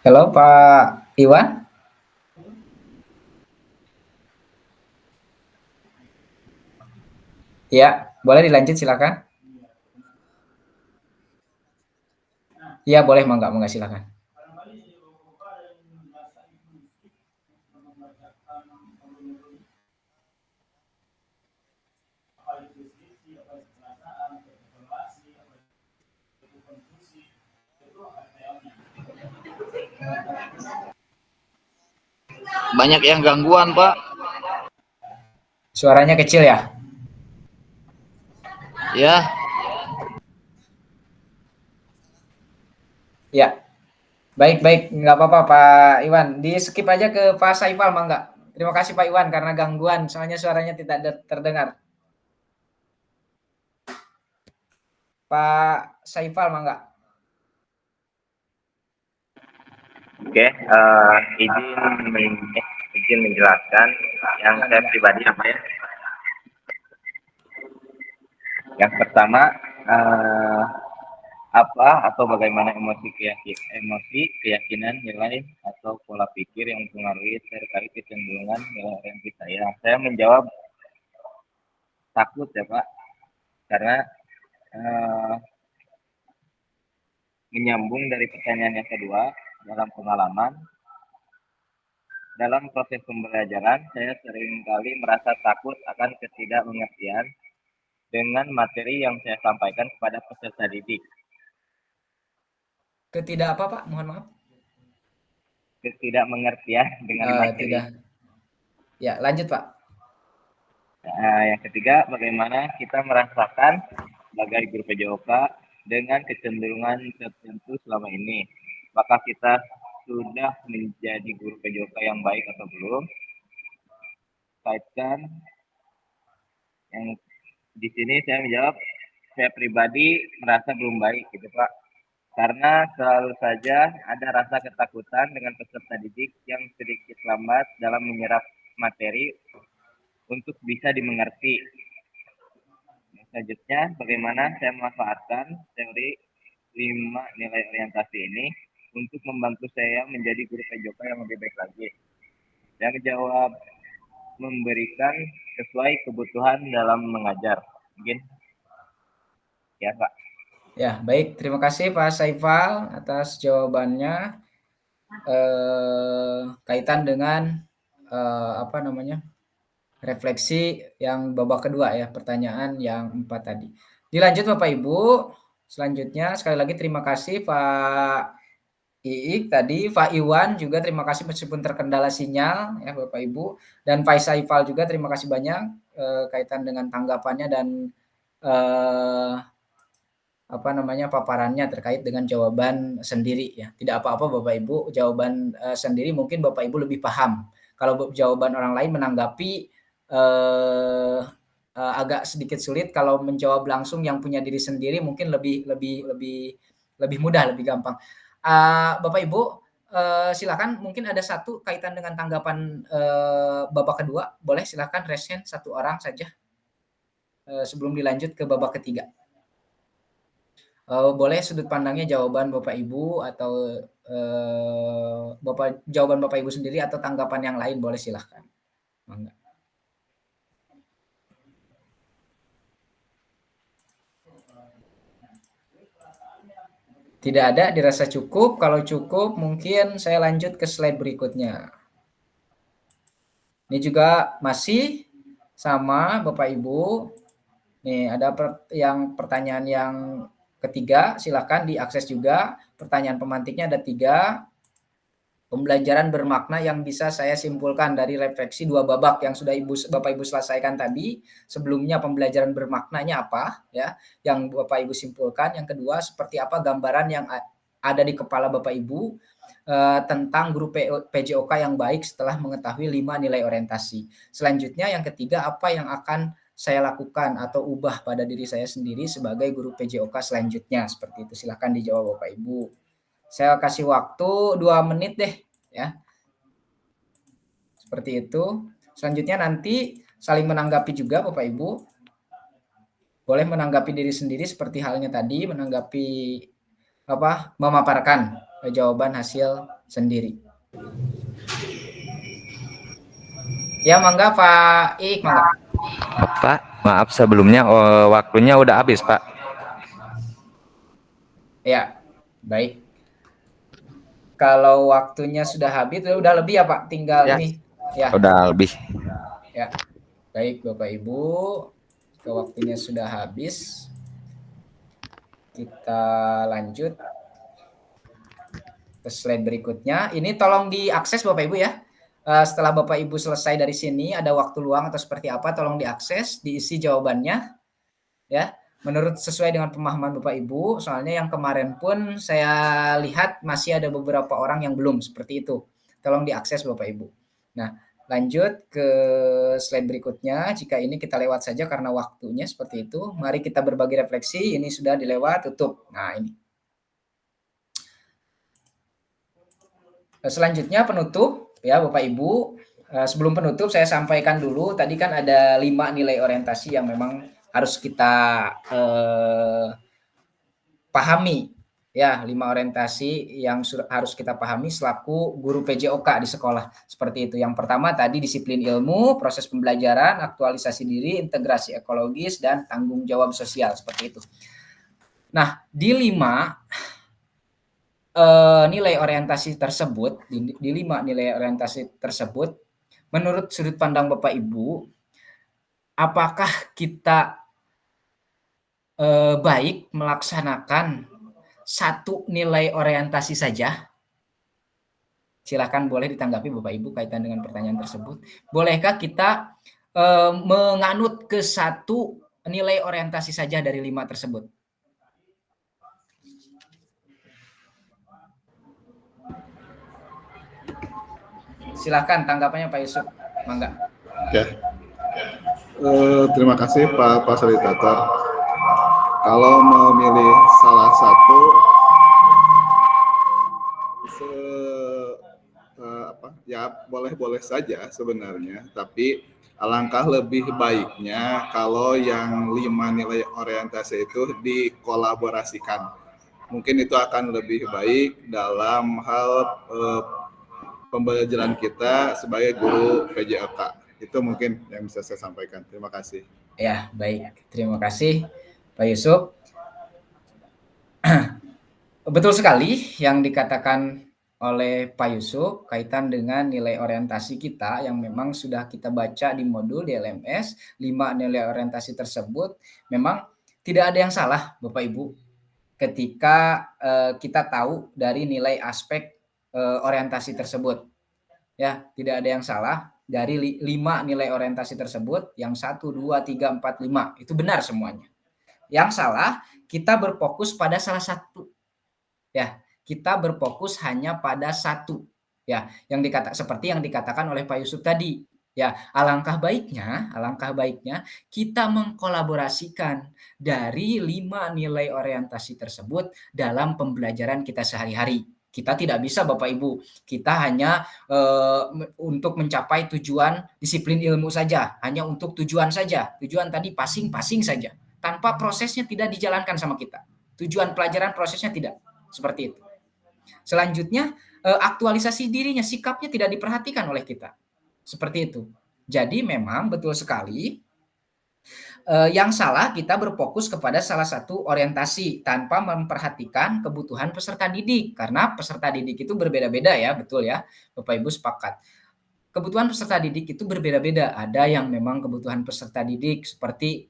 Halo Pak Iwan. Ya, boleh dilanjut silakan. Ya, boleh mangga silakan. Banyak yang gangguan, Pak. Suaranya kecil ya? Ya. Ya. Baik, nggak apa-apa Pak Iwan. Di skip aja ke Pak Saifal, mangga. Terima kasih Pak Iwan karena gangguan, soalnya suaranya tidak terdengar. Pak Saifal, mangga. Oke, izin menjelaskan yang saya pribadi apa ya. Yang pertama, apa atau bagaimana emosi, keyakinan, nilai atau pola pikir yang mempengaruhi terkait kecenderungan nilai orientasi saya. Saya menjawab takut ya Pak, karena menyambung dari pertanyaan yang kedua, dalam pengalaman, dalam proses pembelajaran, saya seringkali merasa takut akan ketidakmengertian dengan materi yang saya sampaikan kepada peserta didik. Ketidak apa Pak? Mohon maaf. Ketidakmengertian dengan materi. Tidak. Ya, lanjut Pak. Yang ketiga, bagaimana kita merasakan sebagai guru PJOK dengan kecenderungan tertentu selama ini. Apakah kita sudah menjadi guru PJOK yang baik atau belum? Kaitkan yang di sini saya menjawab, saya pribadi merasa belum baik gitu Pak. Karena selalu saja ada rasa ketakutan dengan peserta didik yang sedikit lambat dalam menyerap materi untuk bisa dimengerti. Selanjutnya, bagaimana saya memanfaatkan teori 5 nilai orientasi ini untuk membantu saya menjadi guru PJOK yang lebih baik lagi. Saya menjawab, memberikan sesuai kebutuhan dalam mengajar. Mungkin ya Pak. Ya, baik. Terima kasih Pak Saifal atas jawabannya. Kaitan dengan refleksi yang babak kedua ya, pertanyaan yang 4 tadi. Dilanjut Bapak Ibu. Selanjutnya sekali lagi terima kasih Pak Iik tadi, Pak Iwan juga terima kasih meskipun terkendala sinyal ya Bapak Ibu, dan Pak Saifal juga terima kasih banyak kaitan dengan tanggapannya dan paparannya terkait dengan jawaban sendiri ya. Tidak apa-apa Bapak Ibu, jawaban sendiri mungkin Bapak Ibu lebih paham. Kalau jawaban orang lain menanggapi agak sedikit sulit, kalau menjawab langsung yang punya diri sendiri mungkin lebih mudah, lebih gampang. Bapak Ibu, silakan mungkin ada satu kaitan dengan tanggapan babak kedua, boleh silakan raise hand satu orang saja sebelum dilanjut ke babak ketiga. Boleh sudut pandangnya jawaban Bapak Ibu atau jawaban Bapak Ibu sendiri atau tanggapan yang lain boleh silahkan. Mangga. Tidak ada, dirasa cukup. Kalau cukup mungkin saya lanjut ke slide berikutnya. Ini juga masih sama Bapak Ibu. Nih ada pertanyaan yang ketiga, silakan diakses juga. Pertanyaan pemantiknya ada 3. Pembelajaran bermakna yang bisa saya simpulkan dari refleksi 2 babak yang sudah Bapak Ibu selesaikan tadi. Sebelumnya pembelajaran bermaknanya apa ya, yang Bapak Ibu simpulkan. Yang kedua, seperti apa gambaran yang ada di kepala Bapak Ibu tentang guru PJOK yang baik setelah mengetahui 5 nilai orientasi. Selanjutnya yang ketiga, apa yang akan saya lakukan atau ubah pada diri saya sendiri sebagai guru PJOK selanjutnya. Seperti itu, silakan dijawab Bapak Ibu. Saya kasih waktu 2 menit deh ya. Seperti itu. Selanjutnya nanti saling menanggapi juga Bapak Ibu. Boleh menanggapi diri sendiri seperti halnya tadi, menanggapi memaparkan jawaban hasil sendiri. Ya, mangga Pak Ik, mangga. Pak, maaf sebelumnya waktunya udah habis, Pak. Ya, baik. Kalau waktunya sudah habis, udah lebih ya Pak, tinggal ya, ini. Ya. Udah lebih. Ya, baik Bapak Ibu, waktunya sudah habis. Kita lanjut ke slide berikutnya. Ini tolong diakses Bapak Ibu ya. Setelah Bapak Ibu selesai dari sini, ada waktu luang atau seperti apa, tolong diakses, diisi jawabannya. Ya. Menurut sesuai dengan pemahaman Bapak Ibu, soalnya yang kemarin pun saya lihat masih ada beberapa orang yang belum seperti itu. Tolong diakses Bapak Ibu. Nah, lanjut ke slide berikutnya. Jika ini kita lewat saja karena waktunya seperti itu. Mari kita berbagi refleksi. Ini sudah dilewat, tutup. Nah, ini. Selanjutnya penutup ya Bapak Ibu. Sebelum penutup saya sampaikan dulu. Tadi kan ada 5 nilai orientasi yang memang harus kita pahami ya, 5 orientasi yang harus kita pahami selaku guru PJOK di sekolah seperti itu. Yang pertama tadi disiplin ilmu, proses pembelajaran, aktualisasi diri, integrasi ekologis, dan tanggung jawab sosial seperti itu. Nah, di 5 nilai orientasi tersebut, di 5 nilai orientasi tersebut, menurut sudut pandang Bapak Ibu, apakah kita baik melaksanakan 1 nilai orientasi saja? Silakan boleh ditanggapi Bapak Ibu kaitan dengan pertanyaan tersebut. Bolehkah kita menganut ke 1 nilai orientasi saja dari 5 tersebut? Silakan tanggapannya Pak Yusuf, mangga. Ya. Terima kasih Pak Fasilitator. Kalau memilih salah satu, ya boleh-boleh saja sebenarnya, tapi alangkah lebih baiknya kalau yang 5 nilai orientasi itu dikolaborasikan. Mungkin itu akan lebih baik dalam hal pembelajaran kita sebagai guru PJOK. Itu mungkin yang bisa saya sampaikan. Terima kasih. Ya, baik. Terima kasih Pak Yusuf. Betul sekali yang dikatakan oleh Pak Yusuf kaitan dengan nilai orientasi kita yang memang sudah kita baca di modul di LMS. 5 nilai orientasi tersebut memang tidak ada yang salah Bapak Ibu ketika kita tahu dari nilai aspek orientasi tersebut. Ya, tidak ada yang salah dari 5 nilai orientasi tersebut, yang 1, 2, 3, 4, 5 itu benar semuanya. Yang salah kita berfokus pada salah satu. Ya, kita berfokus hanya pada 1. Ya, seperti yang dikatakan oleh Pak Yusuf tadi. Ya, alangkah baiknya kita mengkolaborasikan dari 5 nilai orientasi tersebut dalam pembelajaran kita sehari-hari. Kita tidak bisa Bapak Ibu, kita hanya untuk mencapai tujuan disiplin ilmu saja, hanya untuk tujuan saja, tujuan tadi passing saja, tanpa prosesnya tidak dijalankan sama kita. Tujuan pelajaran prosesnya tidak, seperti itu. Selanjutnya aktualisasi dirinya, sikapnya tidak diperhatikan oleh kita, seperti itu. Jadi memang betul sekali yang salah kita berfokus kepada salah satu orientasi tanpa memperhatikan kebutuhan peserta didik, karena peserta didik itu berbeda-beda ya, betul ya, Bapak Ibu sepakat. Kebutuhan peserta didik itu berbeda-beda. Ada yang memang kebutuhan peserta didik seperti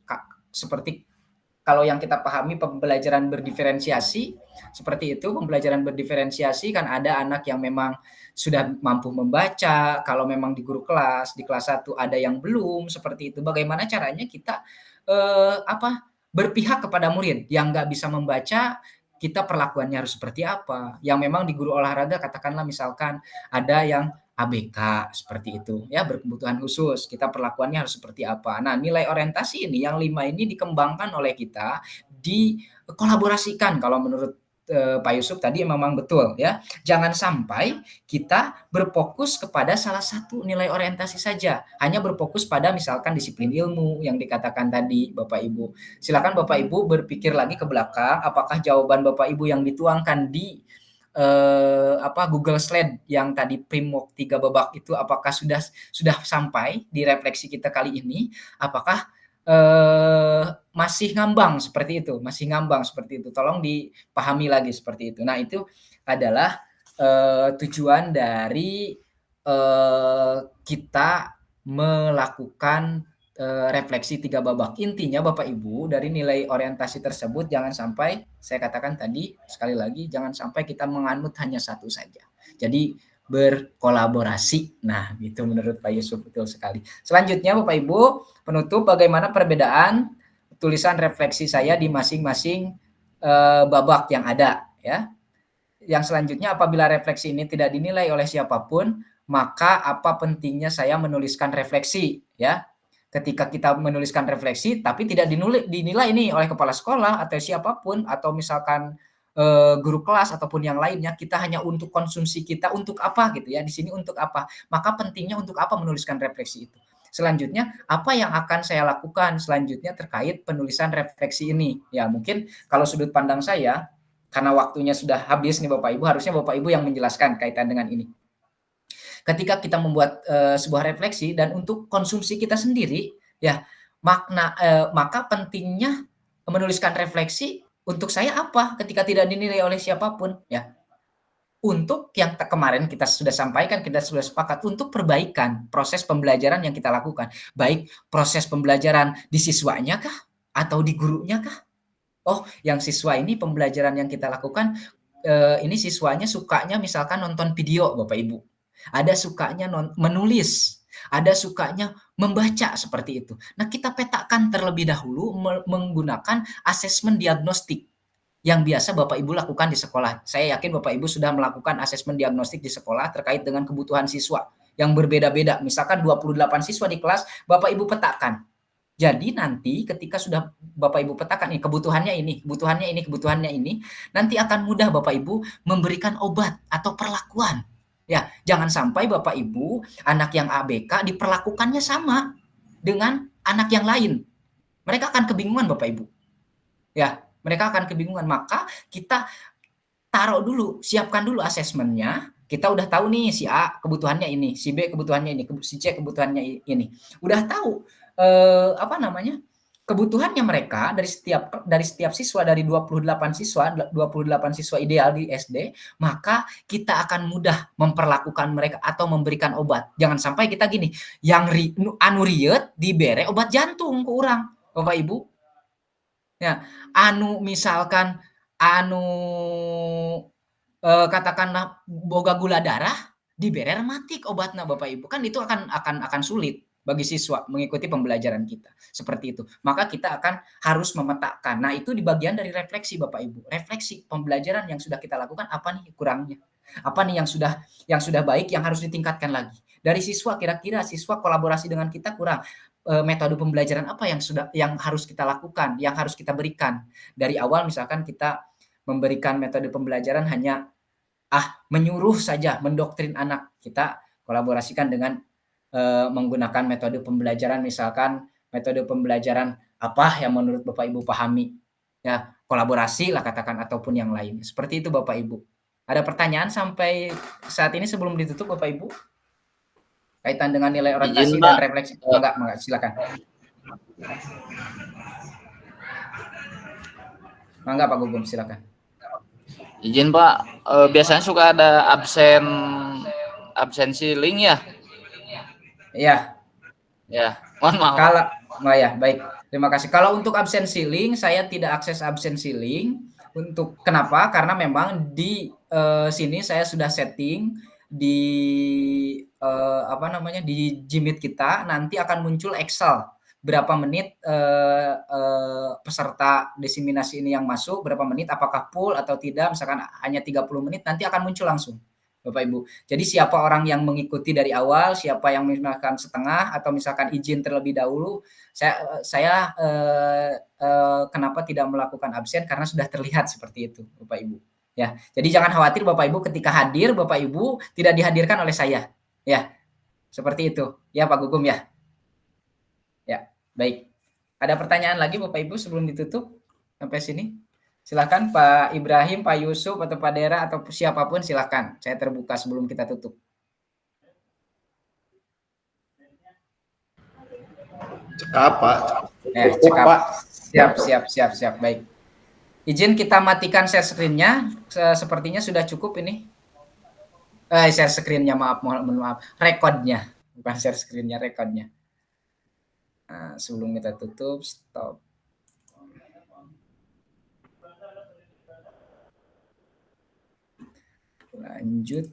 kalau yang kita pahami pembelajaran berdiferensiasi, seperti itu pembelajaran berdiferensiasi kan ada anak yang memang sudah mampu membaca, kalau memang di guru kelas, di kelas 1 ada yang belum, seperti itu. Bagaimana caranya kita berpihak kepada murid yang nggak bisa membaca, kita perlakuannya harus seperti apa. Yang memang di guru olahraga katakanlah misalkan ada yang ABK seperti itu ya, berkebutuhan khusus, kita perlakuannya harus seperti apa. Nah, nilai orientasi ini yang 5 ini dikembangkan oleh kita, dikolaborasikan kalau menurut Pak Yusuf tadi memang betul ya. Jangan sampai kita berfokus kepada salah satu nilai orientasi saja, hanya berfokus pada misalkan disiplin ilmu yang dikatakan tadi Bapak Ibu. Silakan Bapak Ibu berpikir lagi ke belakang, apakah jawaban Bapak Ibu yang dituangkan di Google Slide yang tadi Primwork 3 babak itu apakah sudah sampai di refleksi kita kali ini, apakah masih ngambang seperti itu, tolong dipahami lagi seperti itu. Nah, itu adalah tujuan dari kita melakukan refleksi 3 babak. Intinya Bapak Ibu, dari nilai orientasi tersebut jangan sampai, saya katakan tadi sekali lagi, jangan sampai kita menganut hanya satu saja. Jadi berkolaborasi. Nah, gitu menurut Pak Yusuf, betul sekali. Selanjutnya Bapak Ibu, penutup, bagaimana perbedaan tulisan refleksi saya di masing-masing babak yang ada ya. Yang selanjutnya, apabila refleksi ini tidak dinilai oleh siapapun, maka apa pentingnya saya menuliskan refleksi ya. Ketika kita menuliskan refleksi tapi tidak dinilai nih oleh kepala sekolah atau siapapun, atau misalkan guru kelas ataupun yang lainnya, kita hanya untuk konsumsi kita, untuk apa gitu ya, di sini untuk apa, maka pentingnya untuk apa menuliskan refleksi itu. Selanjutnya, apa yang akan saya lakukan selanjutnya terkait penulisan refleksi ini ya. Mungkin kalau sudut pandang saya, karena waktunya sudah habis nih Bapak Ibu, harusnya Bapak Ibu yang menjelaskan kaitan dengan ini. Ketika kita membuat sebuah refleksi dan untuk konsumsi kita sendiri ya, maka pentingnya menuliskan refleksi untuk saya apa ketika tidak dinilai oleh siapapun ya. Untuk yang kemarin kita sudah sampaikan, kita sudah sepakat untuk perbaikan proses pembelajaran yang kita lakukan, baik proses pembelajaran di siswanya kah atau di gurunya kah. Oh, yang siswa ini pembelajaran yang kita lakukan ini siswanya sukanya misalkan nonton video Bapak Ibu, ada sukanya menulis, ada sukanya membaca, seperti itu. Nah, kita petakan terlebih dahulu menggunakan asesmen diagnostik yang biasa Bapak Ibu lakukan di sekolah. Saya yakin Bapak Ibu sudah melakukan asesmen diagnostik di sekolah terkait dengan kebutuhan siswa yang berbeda-beda. Misalkan 28 siswa di kelas, Bapak Ibu petakan. Jadi nanti ketika sudah Bapak Ibu petakan nih, kebutuhannya ini, nanti akan mudah Bapak Ibu memberikan obat atau perlakuan. Ya, jangan sampai Bapak Ibu anak yang ABK diperlakukannya sama dengan anak yang lain. Mereka akan kebingungan Bapak Ibu. Ya, mereka akan kebingungan. Maka kita taruh dulu, siapkan dulu asesmennya. Kita udah tahu nih si A kebutuhannya ini, si B kebutuhannya ini, si C kebutuhannya ini. Udah tahu kebutuhannya mereka dari setiap siswa, dari 28 siswa ideal di SD, maka kita akan mudah memperlakukan mereka atau memberikan obat. Jangan sampai kita gini, yang anu riet dibere obat jantung ke urang, Bapak Ibu. Ya, misalkan katakanlah boga gula darah, dibere rematik obatnya Bapak Ibu. Kan itu akan sulit bagi siswa mengikuti pembelajaran kita. Seperti itu. Maka kita akan harus memetakan. Nah, itu di bagian dari refleksi Bapak Ibu. Refleksi pembelajaran yang sudah kita lakukan, apa nih kurangnya? Apa nih yang sudah baik yang harus ditingkatkan lagi? Dari siswa, kira-kira siswa kolaborasi dengan kita kurang. Metode pembelajaran apa yang harus kita lakukan, yang harus kita berikan. Dari awal misalkan kita memberikan metode pembelajaran hanya menyuruh saja, mendoktrin anak. Kita kolaborasikan dengan menggunakan metode pembelajaran, misalkan metode pembelajaran apa yang menurut Bapak Ibu pahami. Ya, kolaborasi lah katakan ataupun yang lain. Seperti itu Bapak Ibu. Ada pertanyaan sampai saat ini sebelum ditutup Bapak Ibu? Kaitan dengan nilai orientasi Izin, dan Pak. refleksi. Enggak, silakan. Enggak Pak Gugum, silakan. Izin Pak, biasanya suka ada absensi link ya? Iya. Ya, mohon maaf. Kalau ya, baik. Terima kasih. Kalau untuk absensi link, saya tidak akses absensi link. Untuk kenapa? Karena memang di sini saya sudah setting di di Jimit kita nanti akan muncul Excel berapa menit peserta diseminasi ini yang masuk, berapa menit, apakah full atau tidak, misalkan hanya 30 menit, nanti akan muncul langsung, Bapak Ibu. Jadi siapa orang yang mengikuti dari awal, siapa yang misalkan setengah, atau misalkan izin terlebih dahulu, saya kenapa tidak melakukan absen, karena sudah terlihat seperti itu, Bapak Ibu. Ya, jadi jangan khawatir Bapak Ibu ketika hadir, Bapak Ibu tidak dihadirkan oleh saya. Ya, seperti itu. Ya Pak Gugum ya. Ya, baik. Ada pertanyaan lagi Bapak Ibu sebelum ditutup sampai sini? Silakan Pak Ibrahim, Pak Yusuf, atau Pak Dera, atau siapapun silakan. Saya terbuka sebelum kita tutup. Cekap, Pak. Cekap. Pak. Siap. Baik. Izin kita matikan share screen-nya. Sepertinya sudah cukup ini. Share screen-nya, mohon maaf. Rekodnya. Bukan share screen-nya, rekodnya. Nah, sebelum kita tutup, stop. Lanjut.